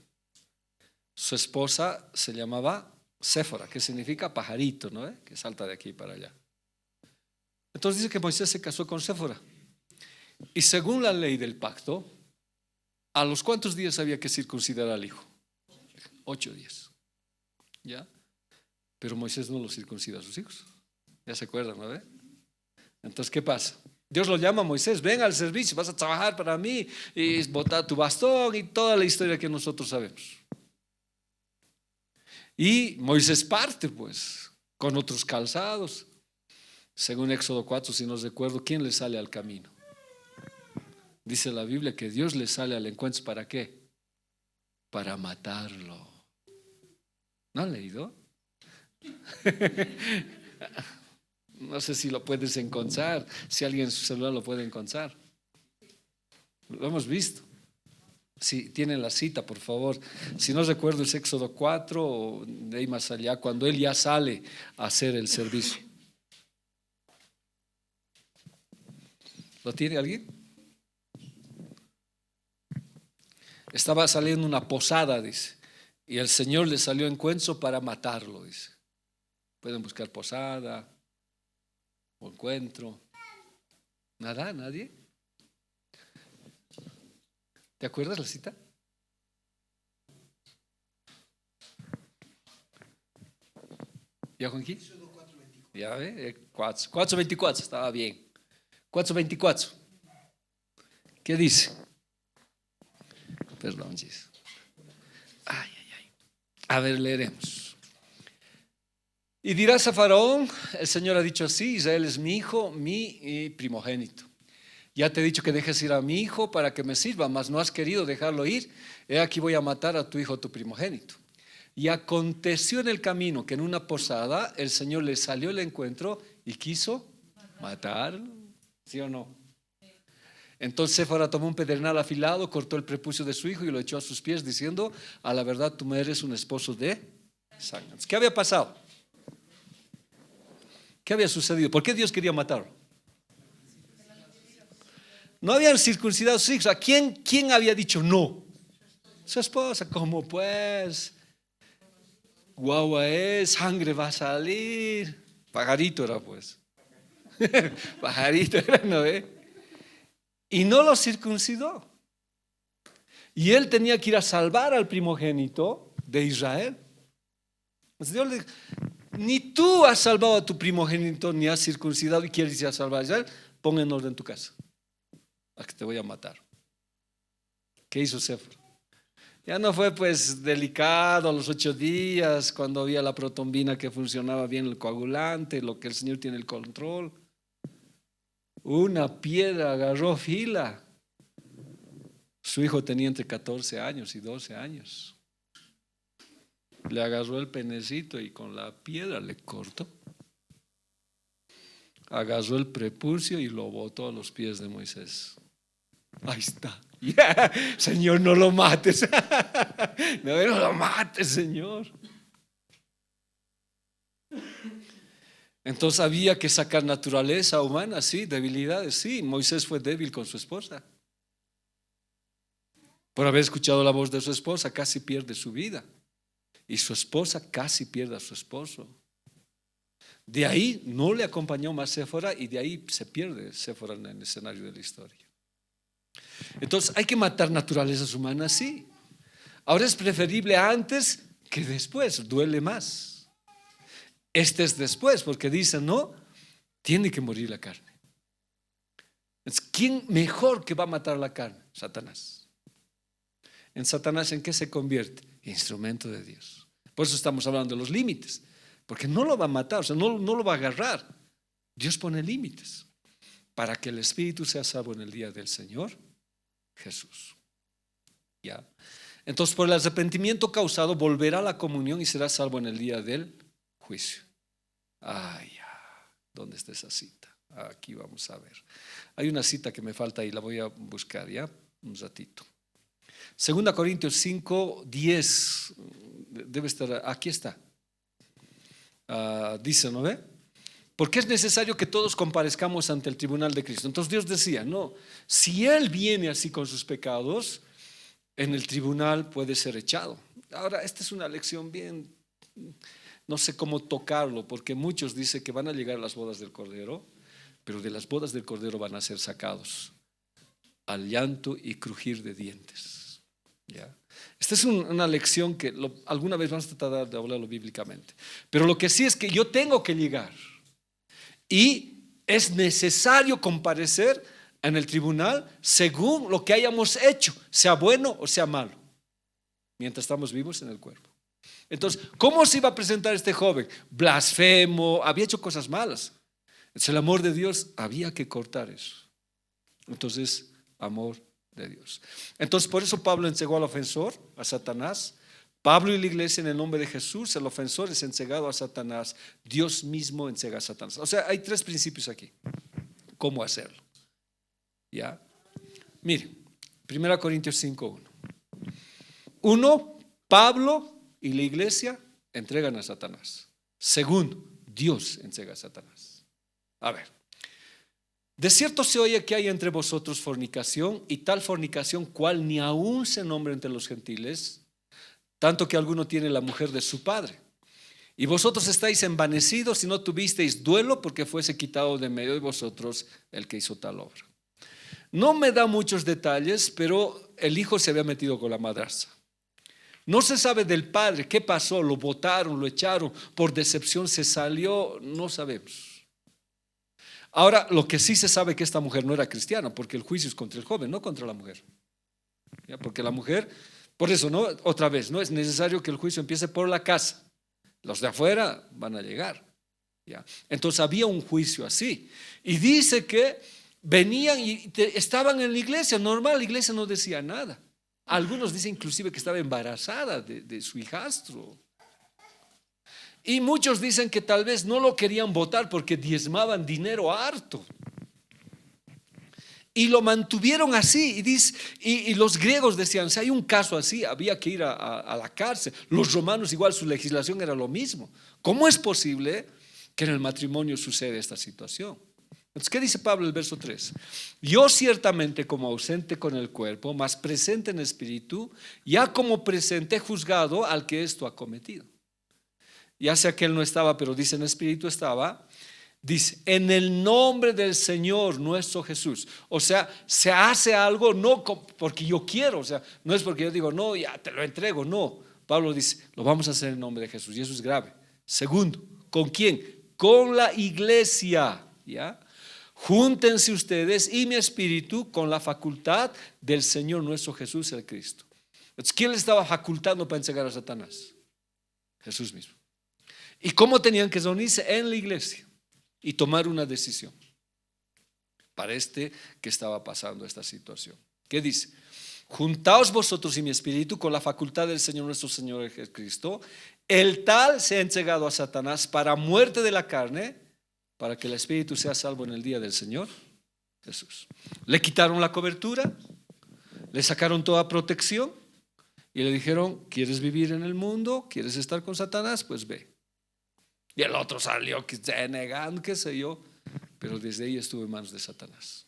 [SPEAKER 1] Su esposa se llamaba Séfora, que significa pajarito, ¿no? Que salta de aquí para allá. Entonces dice que Moisés se casó con Séfora. Y según la ley del pacto, ¿a los cuántos días había que circuncidar al hijo? 8 días. ¿Ya? Pero Moisés no lo circuncida a sus hijos. ¿Ya se acuerdan, no? Entonces, ¿qué pasa? Dios lo llama a Moisés, ven al servicio, vas a trabajar para mí y botar tu bastón y toda la historia que nosotros sabemos. Y Moisés parte pues con otros calzados. Según Éxodo 4, si no recuerdo, ¿quién le sale al camino? Dice la Biblia que Dios le sale al encuentro. ¿Para qué? Para matarlo. ¿No han leído? No sé si lo puedes encontrar, si alguien en su celular lo puede encontrar. Lo hemos visto. Si tienen la cita, por favor. Si no recuerdo, es Éxodo 4 o de ahí más allá, cuando él ya sale a hacer el servicio. ¿Lo tiene alguien? Estaba saliendo una posada, dice, y el Señor le salió a encuentro para matarlo, dice. Pueden buscar posada o encuentro. Nada, nadie. ¿Te acuerdas la cita? ¿Ya, Juanqui? Ya ve, 4:24, estaba bien. 4:24. ¿Qué dice? Perdón, Gis. Ay. A ver, leeremos. Y dirás a Faraón, el Señor ha dicho así, Israel es mi hijo, mi primogénito. Ya te he dicho que dejes ir a mi hijo para que me sirva, mas no has querido dejarlo ir. He aquí voy a matar a tu hijo, tu primogénito. Y aconteció en el camino que en una posada el Señor le salió al encuentro y quiso matarlo. ¿Sí o no? Entonces Séfora tomó un pedernal afilado, cortó el prepucio de su hijo y lo echó a sus pies, diciendo: a la verdad tú me eres un esposo de sangre. ¿Qué había pasado? ¿Qué había sucedido? ¿Por qué Dios quería matarlo? No habían circuncidado a sus hijos. ¿A quién había dicho no? Su esposa. ¿Cómo pues? Guagua es, sangre va a salir. Pajarito era pues. Pajarito era, ¿no? Y no lo circuncidó. Y él tenía que ir a salvar al primogénito de Israel. Entonces Dios le dijo: ni tú has salvado a tu primogénito, ni has circuncidado y quieres ir a salvar a Israel. Pon en orden tu casa, a que te voy a matar. ¿Qué hizo Séfora? Ya no fue pues delicado a los 8 días, cuando había la protombina que funcionaba bien el coagulante, lo que el Señor tiene el control. Una piedra agarró fila. Su hijo tenía entre 14 años y 12 años. Le agarró el penecito y con la piedra le cortó. Agarró el prepucio y lo botó a los pies de Moisés. Ahí está. Yeah. Señor, no lo mates. No lo mates, Señor. Entonces había que sacar naturaleza humana, sí, debilidades, sí. Moisés fue débil con su esposa. Por haber escuchado la voz de su esposa, casi pierde su vida. Y su esposa casi pierde a su esposo. De ahí no le acompañó más Séfora y de ahí se pierde Séfora en el escenario de la historia. Entonces hay que matar naturalezas humanas, sí. Ahora es preferible antes que después, duele más. Este es después, porque dicen, no, tiene que morir la carne. ¿Quién mejor que va a matar la carne? Satanás. ¿En Satanás en qué se convierte? Instrumento de Dios. Por eso estamos hablando de los límites, porque no lo va a matar, o sea, no lo va a agarrar. Dios pone límites. para que el espíritu sea salvo en el día del Señor Jesús. ¿Ya? Entonces, por el arrepentimiento causado, volverá a la comunión y será salvo en el día del juicio. Ya. ¿Dónde está esa cita? Aquí vamos a ver. Hay una cita que me falta y la voy a buscar, ¿ya? Un ratito. 2 Corintios 5, 10. Debe estar, aquí está. Dice, ¿no ve? Porque es necesario que todos comparezcamos ante el tribunal de Cristo. Entonces Dios decía, no, si Él viene así con sus pecados, en el tribunal puede ser echado. Ahora, esta es una lección bien, no sé cómo tocarlo, porque muchos dicen que van a llegar a las bodas del Cordero, pero de las bodas del Cordero van a ser sacados al llanto y crujir de dientes. ¿Ya? Esta es una lección que alguna vez vamos a tratar de hablarlo bíblicamente. Pero lo que sí es que yo tengo que llegar y es necesario comparecer en el tribunal según lo que hayamos hecho, sea bueno o sea malo, mientras estamos vivos en el cuerpo. Entonces, ¿cómo se iba a presentar este joven? Blasfemo, había hecho cosas malas. Entonces, el amor de Dios había que cortar eso. Entonces, amor de Dios. Entonces, por eso Pablo entregó al ofensor, a Satanás. Pablo y la iglesia, en el nombre de Jesús, el ofensor es entregado a Satanás. Dios mismo entrega a Satanás. O sea, hay tres principios aquí. ¿Cómo hacerlo? ¿Ya? Mire, 1 Corintios 5:1. Uno, Pablo y la iglesia entregan a Satanás. Segundo, Dios entrega a Satanás. A ver, de cierto se oye que hay entre vosotros fornicación, y tal fornicación cual ni aún se nombra entre los gentiles, tanto que alguno tiene la mujer de su padre. Y vosotros estáis envanecidos y no tuvisteis duelo porque fuese quitado de medio de vosotros el que hizo tal obra. No me da muchos detalles, pero el hijo se había metido con la madrastra. No se sabe del padre, qué pasó, lo botaron, lo echaron, por decepción se salió, no sabemos. Ahora, lo que sí se sabe que esta mujer no era cristiana, porque el juicio es contra el joven, no contra la mujer. ¿Ya? Porque la mujer, por eso, no, otra vez, no es necesario que el juicio empiece por la casa. Los de afuera van a llegar. ¿Ya? Entonces había un juicio así. Y dice que venían y estaban en la iglesia, normal, la iglesia no decía nada. Algunos dicen inclusive que estaba embarazada de su hijastro. Y muchos dicen que tal vez no lo querían votar porque diezmaban dinero harto. Y lo mantuvieron así. Y los griegos decían, si hay un caso así, había que ir a la cárcel. Los romanos igual, su legislación era lo mismo. ¿Cómo es posible que en el matrimonio suceda esta situación? Entonces, ¿qué dice Pablo en el verso 3? Yo ciertamente como ausente con el cuerpo, mas presente en espíritu, ya como presente he juzgado al que esto ha cometido. Ya sea que él no estaba, pero dice en espíritu estaba. Dice, en el nombre del Señor nuestro Jesús. O sea, se hace algo no porque yo quiero, o sea, no es porque yo digo, no, ya te lo entrego, no. Pablo dice, lo vamos a hacer en el nombre de Jesús, y eso es grave. Segundo, ¿con quién? Con la iglesia, ¿ya? Júntense ustedes y mi espíritu con la facultad del Señor nuestro Jesús el Cristo. Entonces, ¿quién le estaba facultando para entregar a Satanás? Jesús mismo. ¿Y cómo tenían que reunirse? En la iglesia y tomar una decisión para que estaba pasando esta situación. ¿Qué dice? Juntaos vosotros y mi espíritu con la facultad del Señor nuestro Señor Jesucristo. El tal se ha entregado a Satanás para muerte de la carne, para que el espíritu sea salvo en el día del Señor Jesús. Le quitaron la cobertura, le sacaron toda protección y le dijeron, ¿quieres vivir en el mundo? ¿Quieres estar con Satanás? Pues ve. Y el otro salió negando, qué sé yo, pero desde ahí estuvo en manos de Satanás.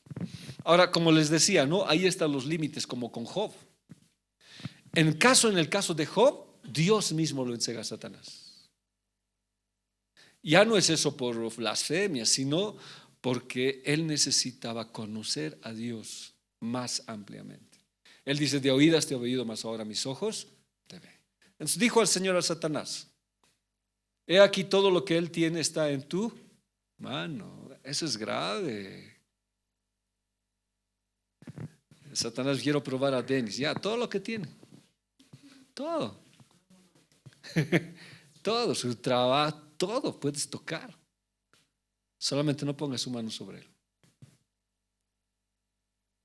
[SPEAKER 1] Ahora, como les decía, ¿no? Ahí están los límites, como con Job. En el caso de Job, Dios mismo lo entrega a Satanás. Ya no es eso por blasfemia, sino porque él necesitaba conocer a Dios más ampliamente. Él dice, de oídas te he oído, mas ahora mis ojos te ven. Entonces dijo al Señor a Satanás, he aquí todo lo que él tiene está en tu mano. Eso es grave. Satanás, quiero probar a Denis. Ya, todo lo que tiene. Todo. Todo, su trabajo, todo puedes tocar. Solamente no pongas su mano sobre él.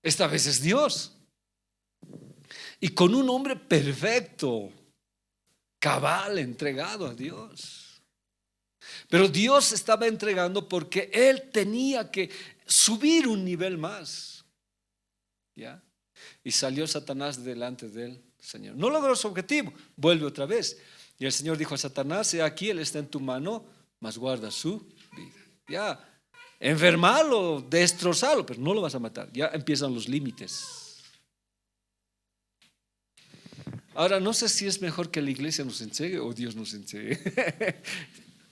[SPEAKER 1] Esta vez es Dios. Y con un hombre perfecto, cabal, entregado a Dios. Pero Dios estaba entregando porque él tenía que subir un nivel más. ¿Ya? Y salió Satanás delante del Señor. No logró su objetivo, vuelve otra vez. Y el Señor dijo a Satanás: he aquí, él está en tu mano, mas guarda su vida. Ya, enfermarlo, destrozarlo, pero no lo vas a matar. Ya empiezan los límites. Ahora, no sé si es mejor que la iglesia nos enseñe o Dios nos enseñe.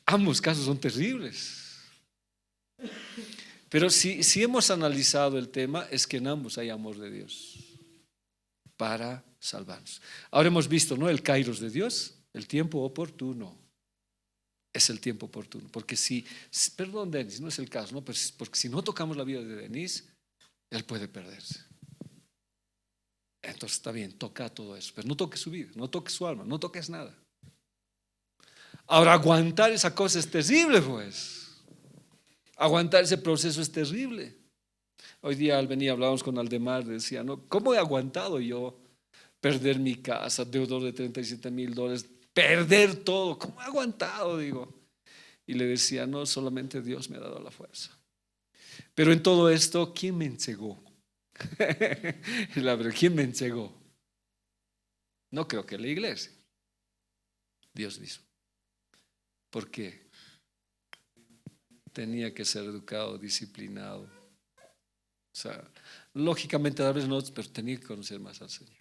[SPEAKER 1] Ambos casos son terribles. Pero si hemos analizado el tema, es que en ambos hay amor de Dios para salvarnos. Ahora hemos visto, ¿no?, el kairos de Dios, el tiempo oportuno. Es el tiempo oportuno. Porque perdón, Denis, no es el caso, ¿no? Pero porque si no tocamos la vida de Denis, él puede perderse. Entonces está bien, toca todo eso, pero no toques su vida, no toques su alma, no toques nada. Ahora, aguantar esa cosa es terrible, pues. Aguantar ese proceso es terrible. Hoy día al venir hablábamos con Aldemar, decía, ¿no?, ¿cómo he aguantado yo perder mi casa, deudor de $37,000, perder todo? ¿Cómo he aguantado? Digo. Y le decía, no, solamente Dios me ha dado la fuerza. Pero en todo esto, ¿quién me entregó? ¿Quién me entregó? No creo que la iglesia, Dios mismo. ¿Por qué? Tenía que ser educado, disciplinado. O sea, lógicamente tal vez no, pero tenía que conocer más al Señor.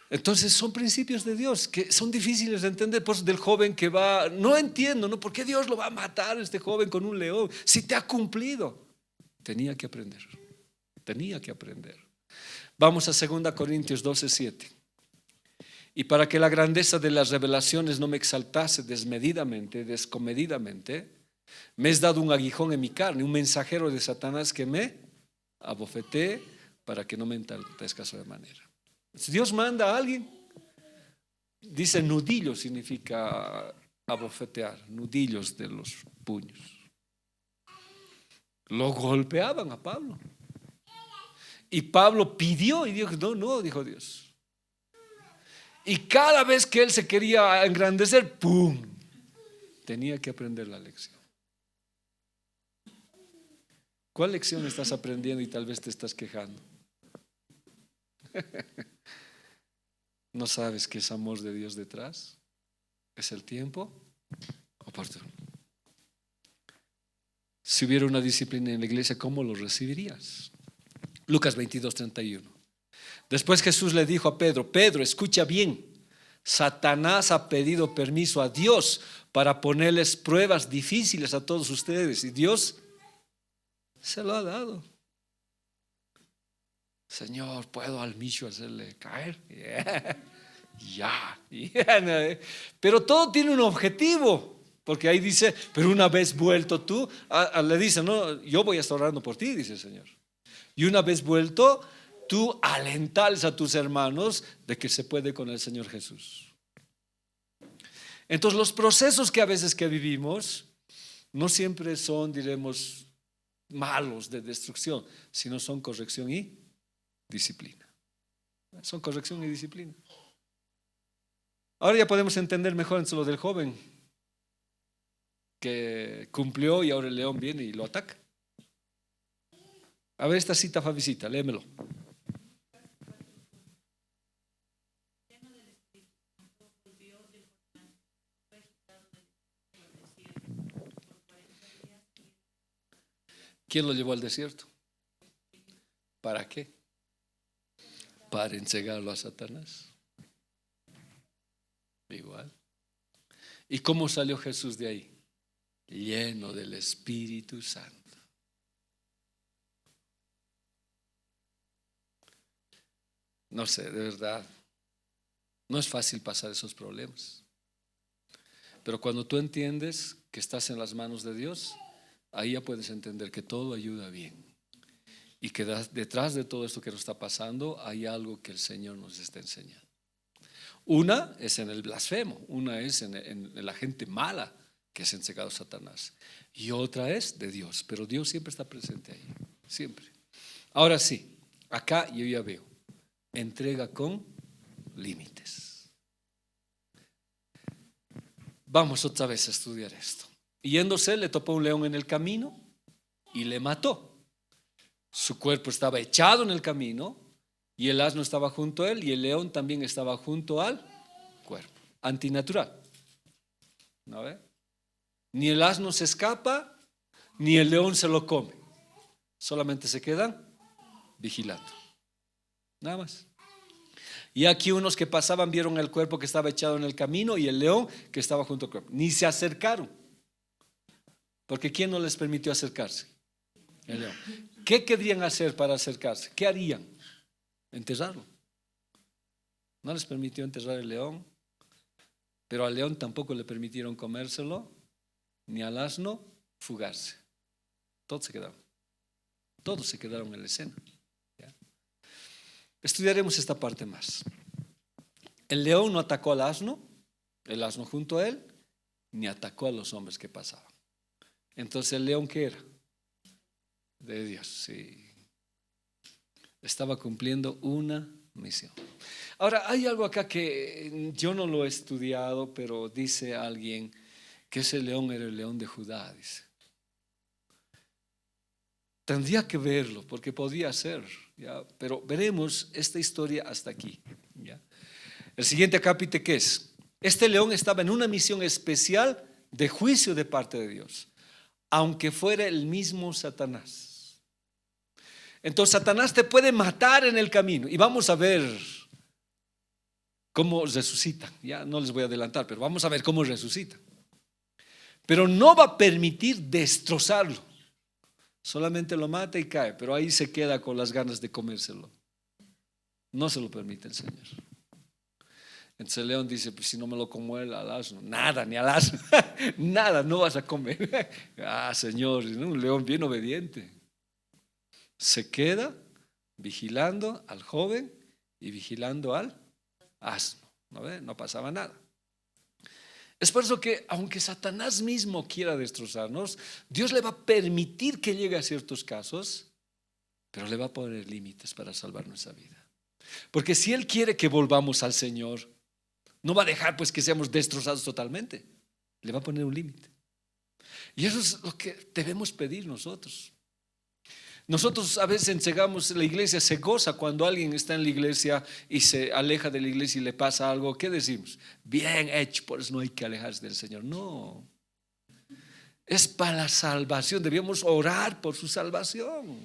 [SPEAKER 1] Entonces son principios de Dios que son difíciles de entender. Pues del joven que va, no entiendo, ¿no?, ¿por qué Dios lo va a matar este joven con un león si te ha cumplido? Tenía que aprender. Tenía que aprender. Vamos a 2 Corintios 12:7. Y para que la grandeza de las revelaciones no me exaltase descomedidamente, me es dado un aguijón en mi carne, un mensajero de Satanás que me abofetee para que no me enaltezca sobremanera. Si Dios manda a alguien, dice nudillo, significa abofetear, nudillos de los puños. Lo golpeaban a Pablo. Y Pablo pidió y dijo, no, dijo Dios. Y cada vez que él se quería engrandecer, ¡pum!, tenía que aprender la lección. ¿Cuál lección estás aprendiendo y tal vez te estás quejando? ¿No sabes que es amor de Dios detrás? ¿Es el tiempo oportuno? Si hubiera una disciplina en la iglesia, ¿cómo lo recibirías? Lucas 22:31. Después Jesús le dijo a Pedro: Pedro, escucha bien, Satanás ha pedido permiso a Dios para ponerles pruebas difíciles a todos ustedes, y Dios se lo ha dado. Señor, ¿puedo al Micho hacerle caer? Ya. Pero todo tiene un objetivo, porque ahí dice, pero una vez vuelto tú, le dice, no, yo voy a estar orando por ti, dice el Señor. Y una vez vuelto, tú alentales a tus hermanos de que se puede con el Señor Jesús. Entonces los procesos que a veces que vivimos no siempre son, diremos, malos de destrucción, sino son corrección y disciplina. Son corrección y disciplina. Ahora ya podemos entender mejor en lo del joven que cumplió y ahora el león viene y lo ataca. A ver esta cita, Fabicita, léemelo. ¿Quién lo llevó al desierto? ¿Para qué? Para entregarlo a Satanás. Igual. ¿Y cómo salió Jesús de ahí? Lleno del Espíritu Santo. No sé, de verdad, no es fácil pasar esos problemas. Pero cuando tú entiendes que estás en las manos de Dios, ahí ya puedes entender que todo ayuda bien. Y que detrás de todo esto que nos está pasando hay algo que el Señor nos está enseñando. Una es en el blasfemo, una es en la gente mala que es entregado a Satanás, y otra es de Dios, pero Dios siempre está presente ahí. siempre. Ahora sí, acá yo ya veo, entrega con límites. Vamos otra vez a estudiar esto. Yéndose, le topó un león en el camino y le mató. Su cuerpo estaba echado en el camino y el asno estaba junto a él y el león también estaba junto al cuerpo. Antinatural. ¿No ve? Ni el asno se escapa, ni el león se lo come. Solamente se quedan vigilando. Nada más. Y aquí unos que pasaban vieron el cuerpo que estaba echado en el camino y el león que estaba junto al cuerpo. Ni se acercaron. Porque ¿quién no les permitió acercarse? El león. ¿Qué querían hacer para acercarse? ¿Qué harían? Enterrarlo. No les permitió enterrar el león, pero al león tampoco le permitieron comérselo, ni al asno fugarse. Todos se quedaron. Todos se quedaron en la escena. ¿Ya? Estudiaremos esta parte más. El león no atacó al asno, el asno junto a él, ni atacó a los hombres que pasaban. Entonces el león, ¿qué era? De Dios, sí. Estaba cumpliendo una misión. Ahora, hay algo acá que yo no lo he estudiado, pero dice alguien que ese león era el león de Judá, dice. Tendría que verlo, porque podía ser, ¿ya? Pero veremos esta historia hasta aquí, ¿ya? El siguiente capítulo, ¿qué es? Este león estaba en una misión especial de juicio de parte de Dios, aunque fuera el mismo Satanás. Entonces Satanás te puede matar en el camino y vamos a ver cómo resucitan. Ya no les voy a adelantar, pero vamos a ver cómo resucitan. Pero no va a permitir destrozarlo. Solamente lo mata y cae, pero ahí se queda con las ganas de comérselo. No se lo permite el Señor. Entonces el león dice, pues si no me lo como él, al asno, nada, ni al asno, nada, no vas a comer. Ah, Señor, un león bien obediente. Se queda vigilando al joven y vigilando al asno. ¿No ve? No pasaba nada. Es por eso que aunque Satanás mismo quiera destrozarnos, Dios le va a permitir que llegue a ciertos casos, pero le va a poner límites para salvar nuestra vida. Porque si Él quiere que volvamos al Señor, no va a dejar pues que seamos destrozados totalmente. Le va a poner un límite. Y eso es lo que debemos pedir nosotros. Nosotros a veces entregamos, la iglesia se goza cuando alguien está en la iglesia y se aleja de la iglesia y le pasa algo. ¿Qué decimos? Bien hecho, por eso no hay que alejarse del Señor. No, es para la salvación. Debíamos orar por su salvación.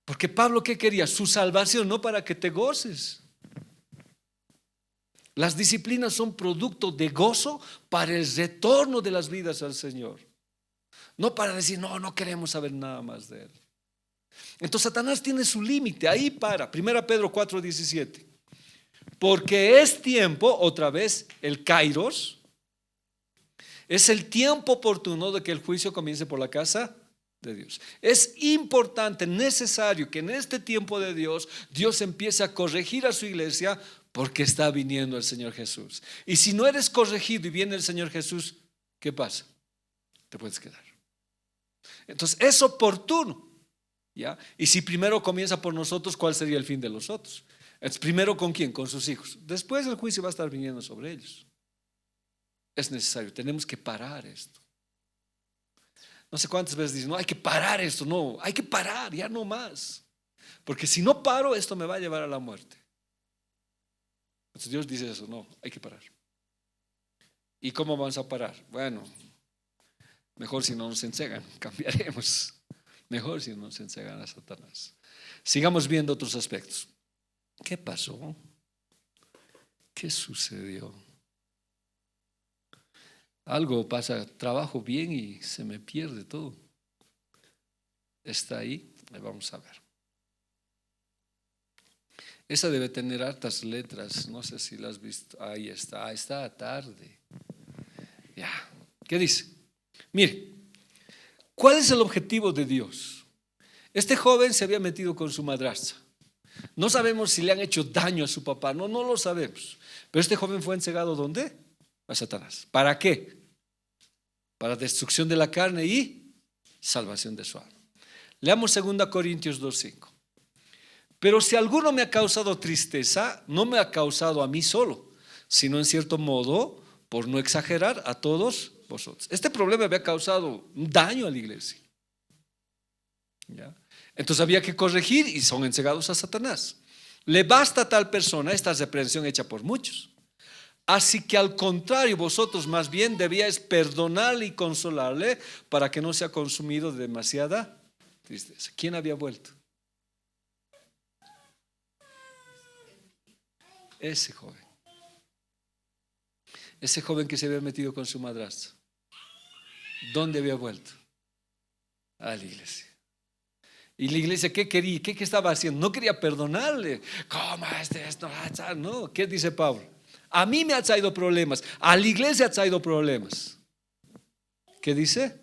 [SPEAKER 1] Porque Pablo, ¿qué quería? Su salvación, no para que te goces. Las disciplinas son producto de gozo para el retorno de las vidas al Señor. No para decir, no queremos saber nada más de Él. Entonces Satanás tiene su límite, ahí para. 1 Pedro 4:17. Porque es tiempo, otra vez, el kairos, es el tiempo oportuno de que el juicio comience por la casa de Dios. Es importante, necesario que en este tiempo de Dios empiece a corregir a su iglesia, porque está viniendo el Señor Jesús. Y si no eres corregido y viene el Señor Jesús, ¿qué pasa? Te puedes quedar. Entonces es oportuno, ¿ya? Y si primero comienza por nosotros, ¿cuál sería el fin de los otros? Es primero ¿con quién? Con sus hijos. Después el juicio va a estar viniendo sobre ellos. Es necesario, tenemos que parar esto. No sé cuántas veces dicen, no, hay que parar esto. No, hay que parar, ya no más. Porque si no paro, esto me va a llevar a la muerte. Entonces Dios dice eso, no, hay que parar. ¿Y cómo vamos a parar? Bueno, mejor si no nos entregan, cambiaremos. Mejor si no nos entregan a Satanás. Sigamos viendo otros aspectos. ¿Qué pasó? ¿Qué sucedió? Algo pasa, trabajo bien y se me pierde todo. Está ahí, vamos a ver. Esa debe tener hartas letras, no sé si las has visto. Ahí está tarde. Ya, ¿qué dice? Mire, ¿cuál es el objetivo de Dios? Este joven se había metido con su madrastra. No sabemos si le han hecho daño a su papá, no lo sabemos. Pero este joven fue entregado ¿dónde? A Satanás. ¿Para qué? Para destrucción de la carne y salvación de su alma. Leamos 2 Corintios 2:5. Pero si alguno me ha causado tristeza, no me ha causado a mí solo, sino en cierto modo, por no exagerar, a todos vosotros. Este problema había causado un daño a la iglesia. ¿Ya? Entonces había que corregir y son entregados a Satanás. Le basta a tal persona esta reprensión hecha por muchos. Así que al contrario, vosotros más bien debíais perdonarle y consolarle para que no sea consumido de demasiada tristeza. ¿Quién había vuelto? Ese joven. Ese joven que se había metido con su madrastra. ¿Dónde había vuelto? A la iglesia. Y la iglesia, ¿qué quería? ¿Qué estaba haciendo? No quería perdonarle. ¿Cómo es esto? No, ¿qué dice Pablo? A mí me ha traído problemas, a la iglesia ha traído problemas. ¿Qué dice?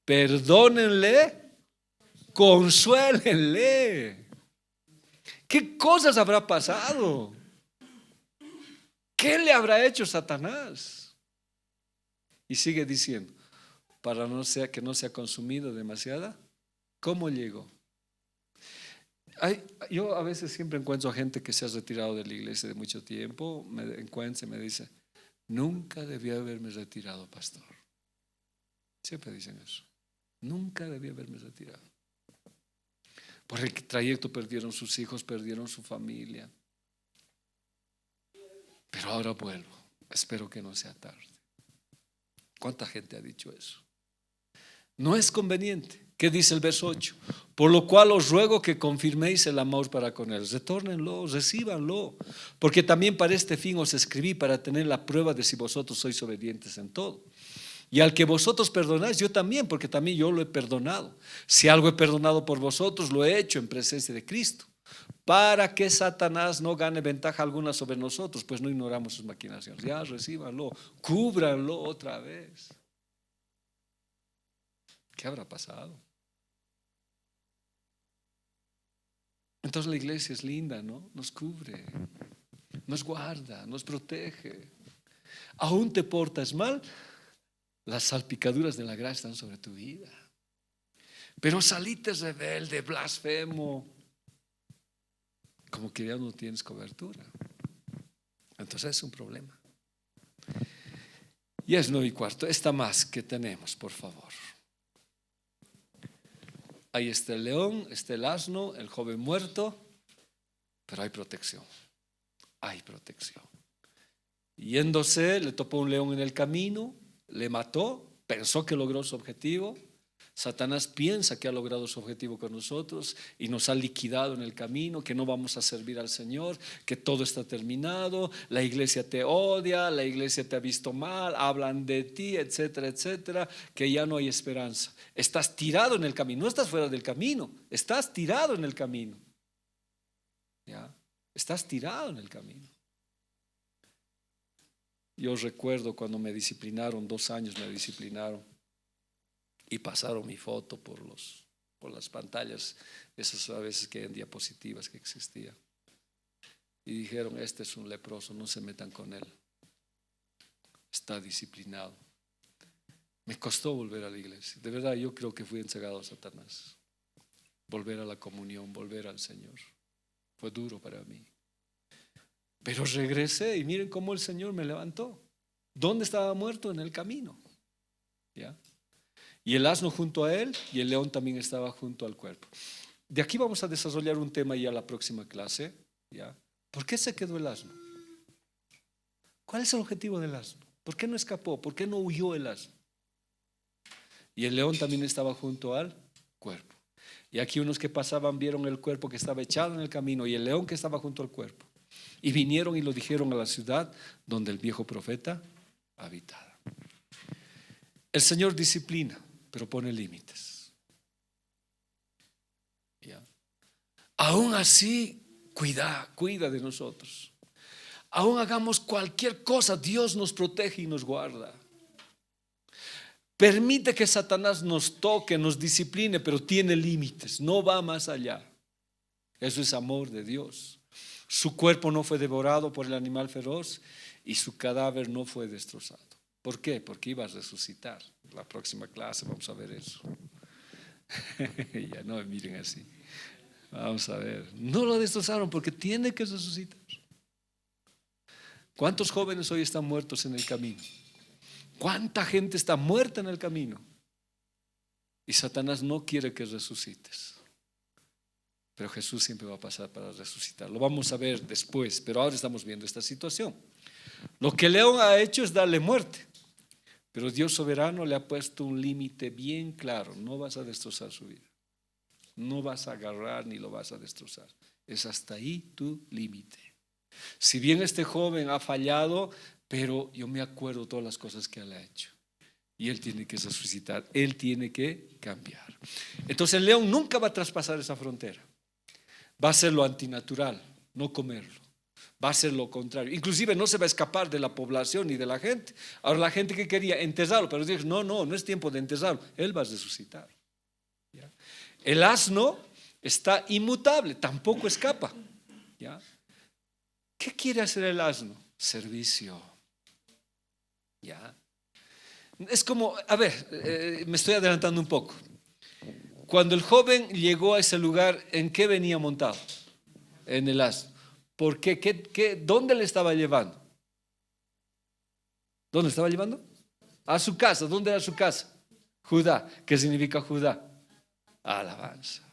[SPEAKER 1] Perdónenle, consuélenle. ¿Qué cosas habrá pasado? ¿Qué le habrá hecho Satanás? Y sigue diciendo, para que no sea consumido demasiada. ¿Cómo llegó? Yo a veces siempre encuentro a gente que se ha retirado de la iglesia de mucho tiempo, me encuentra y me dice, nunca debía haberme retirado, pastor. Siempre dicen eso. Nunca debía haberme retirado. Por el trayecto perdieron sus hijos, perdieron su familia. Pero ahora vuelvo. Espero que no sea tarde. ¿Cuánta gente ha dicho eso? No es conveniente. ¿Qué dice el verso 8? Por lo cual os ruego que confirméis el amor para con él. Retórnenlo, recíbanlo. Porque también para este fin os escribí, para tener la prueba de si vosotros sois obedientes en todo. Y al que vosotros perdonáis, yo también, porque también yo lo he perdonado. Si algo he perdonado por vosotros, lo he hecho en presencia de Cristo, para que Satanás no gane ventaja alguna sobre nosotros, pues no ignoramos sus maquinaciones. Ya, recíbanlo, cúbranlo otra vez. ¿Qué habrá pasado? Entonces la iglesia es linda, ¿no? Nos cubre, nos guarda, nos protege. Aún te portas mal, las salpicaduras de la gracia están sobre tu vida. Pero saliste rebelde, blasfemo, como que ya no tienes cobertura. Entonces es un problema. Y es 9:15. Esta más que tenemos, por favor. Ahí está el león, está el asno, el joven muerto, pero hay protección. Hay protección. Yéndose, le topó un león en el camino, le mató, pensó que logró su objetivo. Satanás piensa que ha logrado su objetivo con nosotros y nos ha liquidado en el camino, que no vamos a servir al Señor, que todo está terminado, la iglesia te odia, la iglesia te ha visto mal, hablan de ti, etcétera, etcétera, que ya no hay esperanza. Estás tirado en el camino, no estás fuera del camino, estás tirado en el camino. ¿Ya? Estás tirado en el camino. Yo recuerdo cuando me disciplinaron, 2 años me disciplinaron. Y pasaron mi foto por las pantallas, esas a veces que en diapositivas que existían. Y dijeron, este es un leproso, no se metan con él. Está disciplinado. Me costó volver a la iglesia. De verdad, yo creo que fui entregado a Satanás. Volver a la comunión, volver al Señor. Fue duro para mí. Pero regresé y miren cómo el Señor me levantó. ¿Dónde estaba muerto? En el camino. ¿Ya? Y el asno junto a él y el león también estaba junto al cuerpo. De aquí vamos a desarrollar un tema ya la próxima clase. ¿Ya? ¿Por qué se quedó el asno? ¿Cuál es el objetivo del asno? ¿Por qué no escapó? ¿Por qué no huyó el asno? Y el león también estaba junto al cuerpo. Y aquí unos que pasaban vieron el cuerpo que estaba echado en el camino y el león que estaba junto al cuerpo. Y vinieron y lo dijeron a la ciudad donde el viejo profeta habitaba. El Señor disciplina, pero pone límites. ¿Ya? Aún así, cuida de nosotros. Aún hagamos cualquier cosa, Dios nos protege y nos guarda. Permite que Satanás nos toque, nos discipline, pero tiene límites, no va más allá. Eso es amor de Dios. Su cuerpo no fue devorado por el animal feroz y su cadáver no fue destrozado. ¿Por qué? Porque iba a resucitar. La próxima clase vamos a ver eso. Ya no me miren así. Vamos a ver. No lo destrozaron porque tiene que resucitar. ¿Cuántos jóvenes hoy están muertos en el camino? ¿Cuánta gente está muerta en el camino? Y Satanás no quiere que resucites. Pero Jesús siempre va a pasar para resucitar. Lo vamos a ver después, pero ahora estamos viendo esta situación. Lo que León ha hecho es darle muerte. Pero Dios soberano le ha puesto un límite bien claro. No vas a destrozar su vida. No vas a agarrar ni lo vas a destrozar. Es hasta ahí tu límite. Si bien este joven ha fallado, pero yo me acuerdo todas las cosas que él ha hecho. Y él tiene que resucitar. Él tiene que cambiar. Entonces el león nunca va a traspasar esa frontera. Va a ser lo antinatural, no comerlo. Va a ser lo contrario. Inclusive no se va a escapar de la población ni de la gente. Ahora la gente que quería enterrarlo, pero dice, no es tiempo de enterrarlo. Él va a resucitar. ¿Ya? El asno está inmutable, tampoco escapa. ¿Ya? ¿Qué quiere hacer el asno? Servicio. ¿Ya? Es como, a ver, me estoy adelantando un poco. Cuando el joven llegó a ese lugar, ¿en qué venía montado? En el asno. ¿Por qué? ¿Dónde le estaba llevando? ¿Dónde estaba llevando? A su casa. ¿Dónde era su casa? Judá. ¿Qué significa Judá? Alabanza.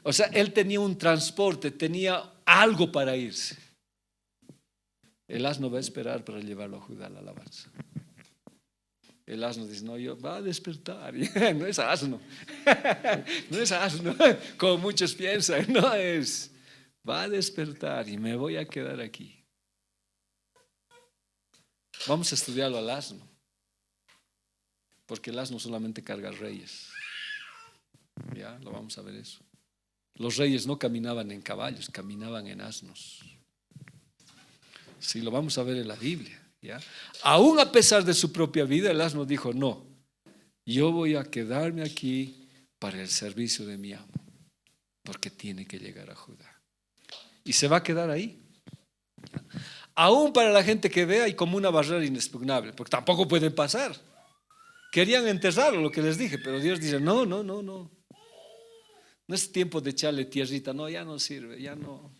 [SPEAKER 1] O sea, él tenía un transporte, tenía algo para irse. El asno va a esperar para llevarlo a Judá, la alabanza. El asno dice, no, va a despertar. No es asno. No es asno, como muchos piensan. No es, va a despertar y me voy a quedar aquí. Vamos a estudiarlo al asno. Porque el asno solamente carga reyes. Ya, lo vamos a ver eso. Los reyes no caminaban en caballos, caminaban en asnos. Sí, lo vamos a ver en la Biblia. ¿Ya? Aún a pesar de su propia vida, el asno dijo, no, yo voy a quedarme aquí para el servicio de mi amo, porque tiene que llegar a Judá. Y se va a quedar ahí. ¿Ya? Aún para la gente que ve hay como una barrera inexpugnable, porque tampoco pueden pasar. Querían enterrarlo, lo que les dije, pero Dios dice, no. No es tiempo de echarle tierrita, no, ya no sirve, ya no,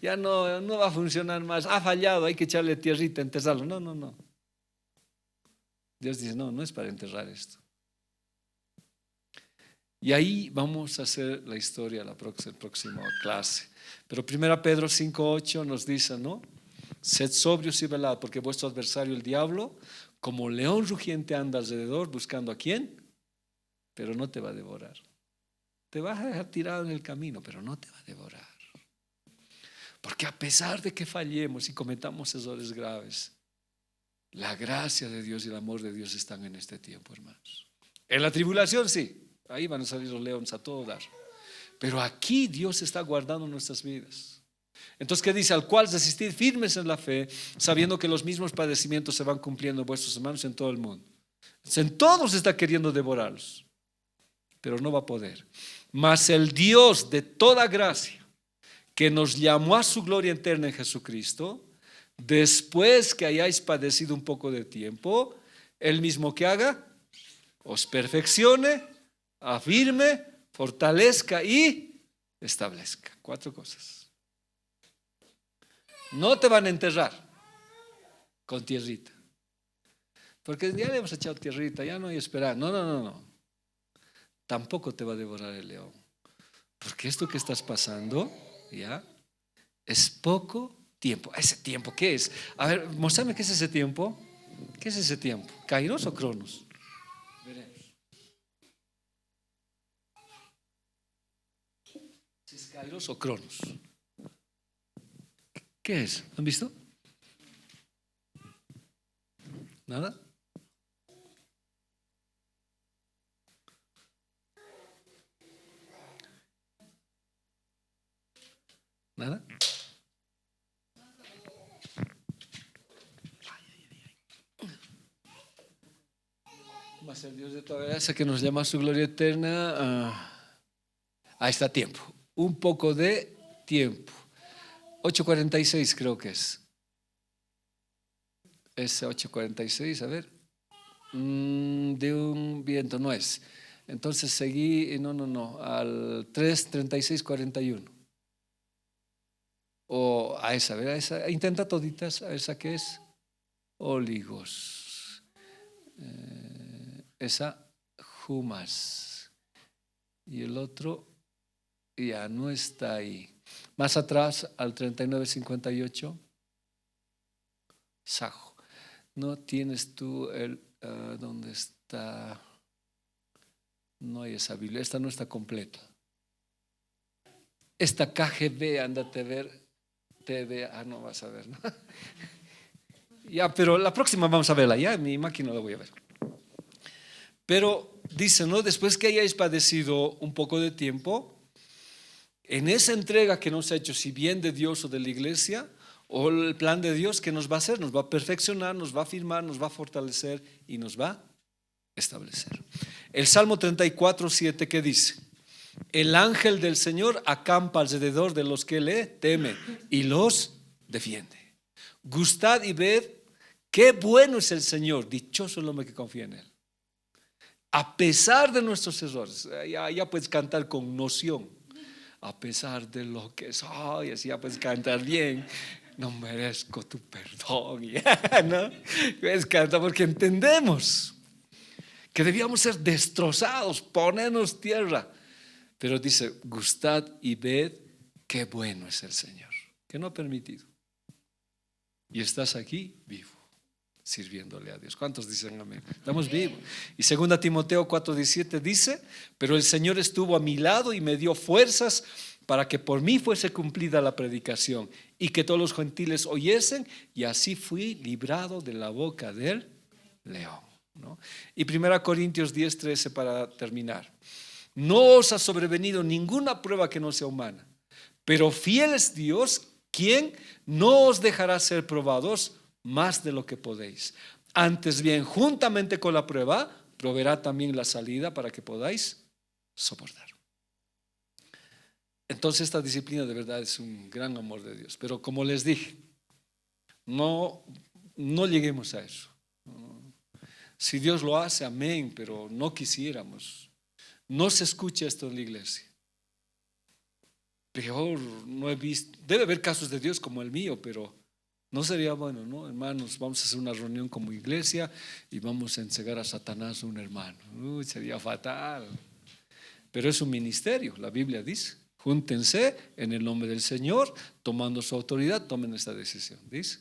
[SPEAKER 1] ya no va a funcionar más. Ha fallado, hay que echarle tierrita, enterrarlo. No. Dios dice, no es para enterrar esto. Y ahí vamos a hacer la historia la próxima clase. Pero 1 Pedro 5:8 nos dice, ¿no? Sed sobrios y velad, porque vuestro adversario el diablo, como león rugiente anda alrededor buscando a quién, pero no te va a devorar. Te vas a dejar tirado en el camino, pero no te va a devorar. Porque a pesar de que fallemos y cometamos errores graves, la gracia de Dios y el amor de Dios están en este tiempo, hermanos. En la tribulación sí, ahí van a salir los leones a todo dar. Pero aquí Dios está guardando nuestras vidas. Entonces, ¿qué dice? Al cual resistid firmes en la fe, sabiendo que los mismos padecimientos se van cumpliendo en vuestros hermanos en todo el mundo. En todos está queriendo devorarlos, pero no va a poder. Mas el Dios de toda gracia, que nos llamó a su gloria eterna en Jesucristo, después que hayáis padecido un poco de tiempo, el mismo que haga, os perfeccione, afirme, fortalezca y establezca. 4 cosas. No te van a enterrar con tierrita, porque ya le hemos echado tierrita, ya no hay esperanza. No. Tampoco te va a devorar el león, porque esto que estás pasando, ya, es poco tiempo. ¿Ese tiempo qué es? A ver, mostrame qué es ese tiempo. ¿Qué es ese tiempo? ¿Kairos o Cronos? Veremos. Si es Kairos o Cronos. ¿Qué es? ¿Han visto? ¿Nada? ¿Nada? Va a ser Dios de toda gracia que nos llama a su gloria eterna. Ahí está tiempo. Un poco de tiempo. 8:46 creo que es. Ese 8:46, a ver. De un viento, no es. Entonces seguí, no, al 3, 36, 41. O a esa, ¿verdad? Esa, intenta toditas, a esa que es Oligos. Esa, Jumas. Y el otro ya no está ahí. Más atrás, al 39, 58, Sajo. No tienes tú el, ¿dónde está? No hay esa Biblia, esta no está completa. Esta KGB, ándate a ver, TV, no vas a ver, ¿no? Ya, pero la próxima vamos a verla, ya en mi máquina la voy a ver. Pero dice, ¿no? Después que hayáis padecido un poco de tiempo, en esa entrega que nos ha hecho, si bien de Dios o de la iglesia, o el plan de Dios, ¿qué nos va a hacer? Nos va a perfeccionar, nos va a afirmar, nos va a fortalecer y nos va a establecer. El Salmo 34, 7, ¿qué dice? El ángel del Señor acampa alrededor de los que le temen y los defiende. Gustad y ved qué bueno es el Señor, dichoso el hombre que confía en él. A pesar de nuestros errores, ya puedes cantar con noción. A pesar de lo que soy, así ya puedes cantar bien. No merezco tu perdón, ¿no? Puedes cantar porque entendemos que debíamos ser destrozados, ponernos tierra. Pero dice, gustad y ved qué bueno es el Señor, que no ha permitido. Y estás aquí vivo, sirviéndole a Dios. ¿Cuántos dicen amén? Estamos vivos. Y 2 Timoteo 4:17 dice, pero el Señor estuvo a mi lado y me dio fuerzas para que por mí fuese cumplida la predicación y que todos los gentiles oyesen, y así fui librado de la boca del león, ¿no? Y 1 Corintios 10:13 para terminar. No os ha sobrevenido ninguna prueba que no sea humana, pero fiel es Dios, quien no os dejará ser probados más de lo que podéis. Antes bien, juntamente con la prueba, proveerá también la salida para que podáis soportar. Entonces esta disciplina de verdad es un gran amor de Dios. Pero como les dije, no lleguemos a eso. Si Dios lo hace, amén, pero no quisiéramos. No se escucha esto en la iglesia. Peor, no he visto. Debe haber casos de Dios como el mío, pero no sería bueno, ¿no? Hermanos, vamos a hacer una reunión como iglesia y vamos a entregar a Satanás a un hermano. Sería fatal. Pero es un ministerio, la Biblia dice. Júntense en el nombre del Señor, tomando su autoridad, tomen esta decisión, dice.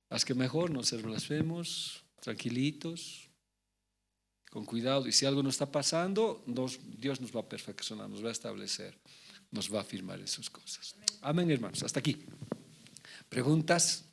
[SPEAKER 1] Haz que mejor no ser blasfemos, tranquilitos, con cuidado. Y si algo nos está pasando, Dios nos va a perfeccionar, nos va a establecer, nos va a afirmar en sus cosas. Amén, hermanos. Hasta aquí. ¿Preguntas?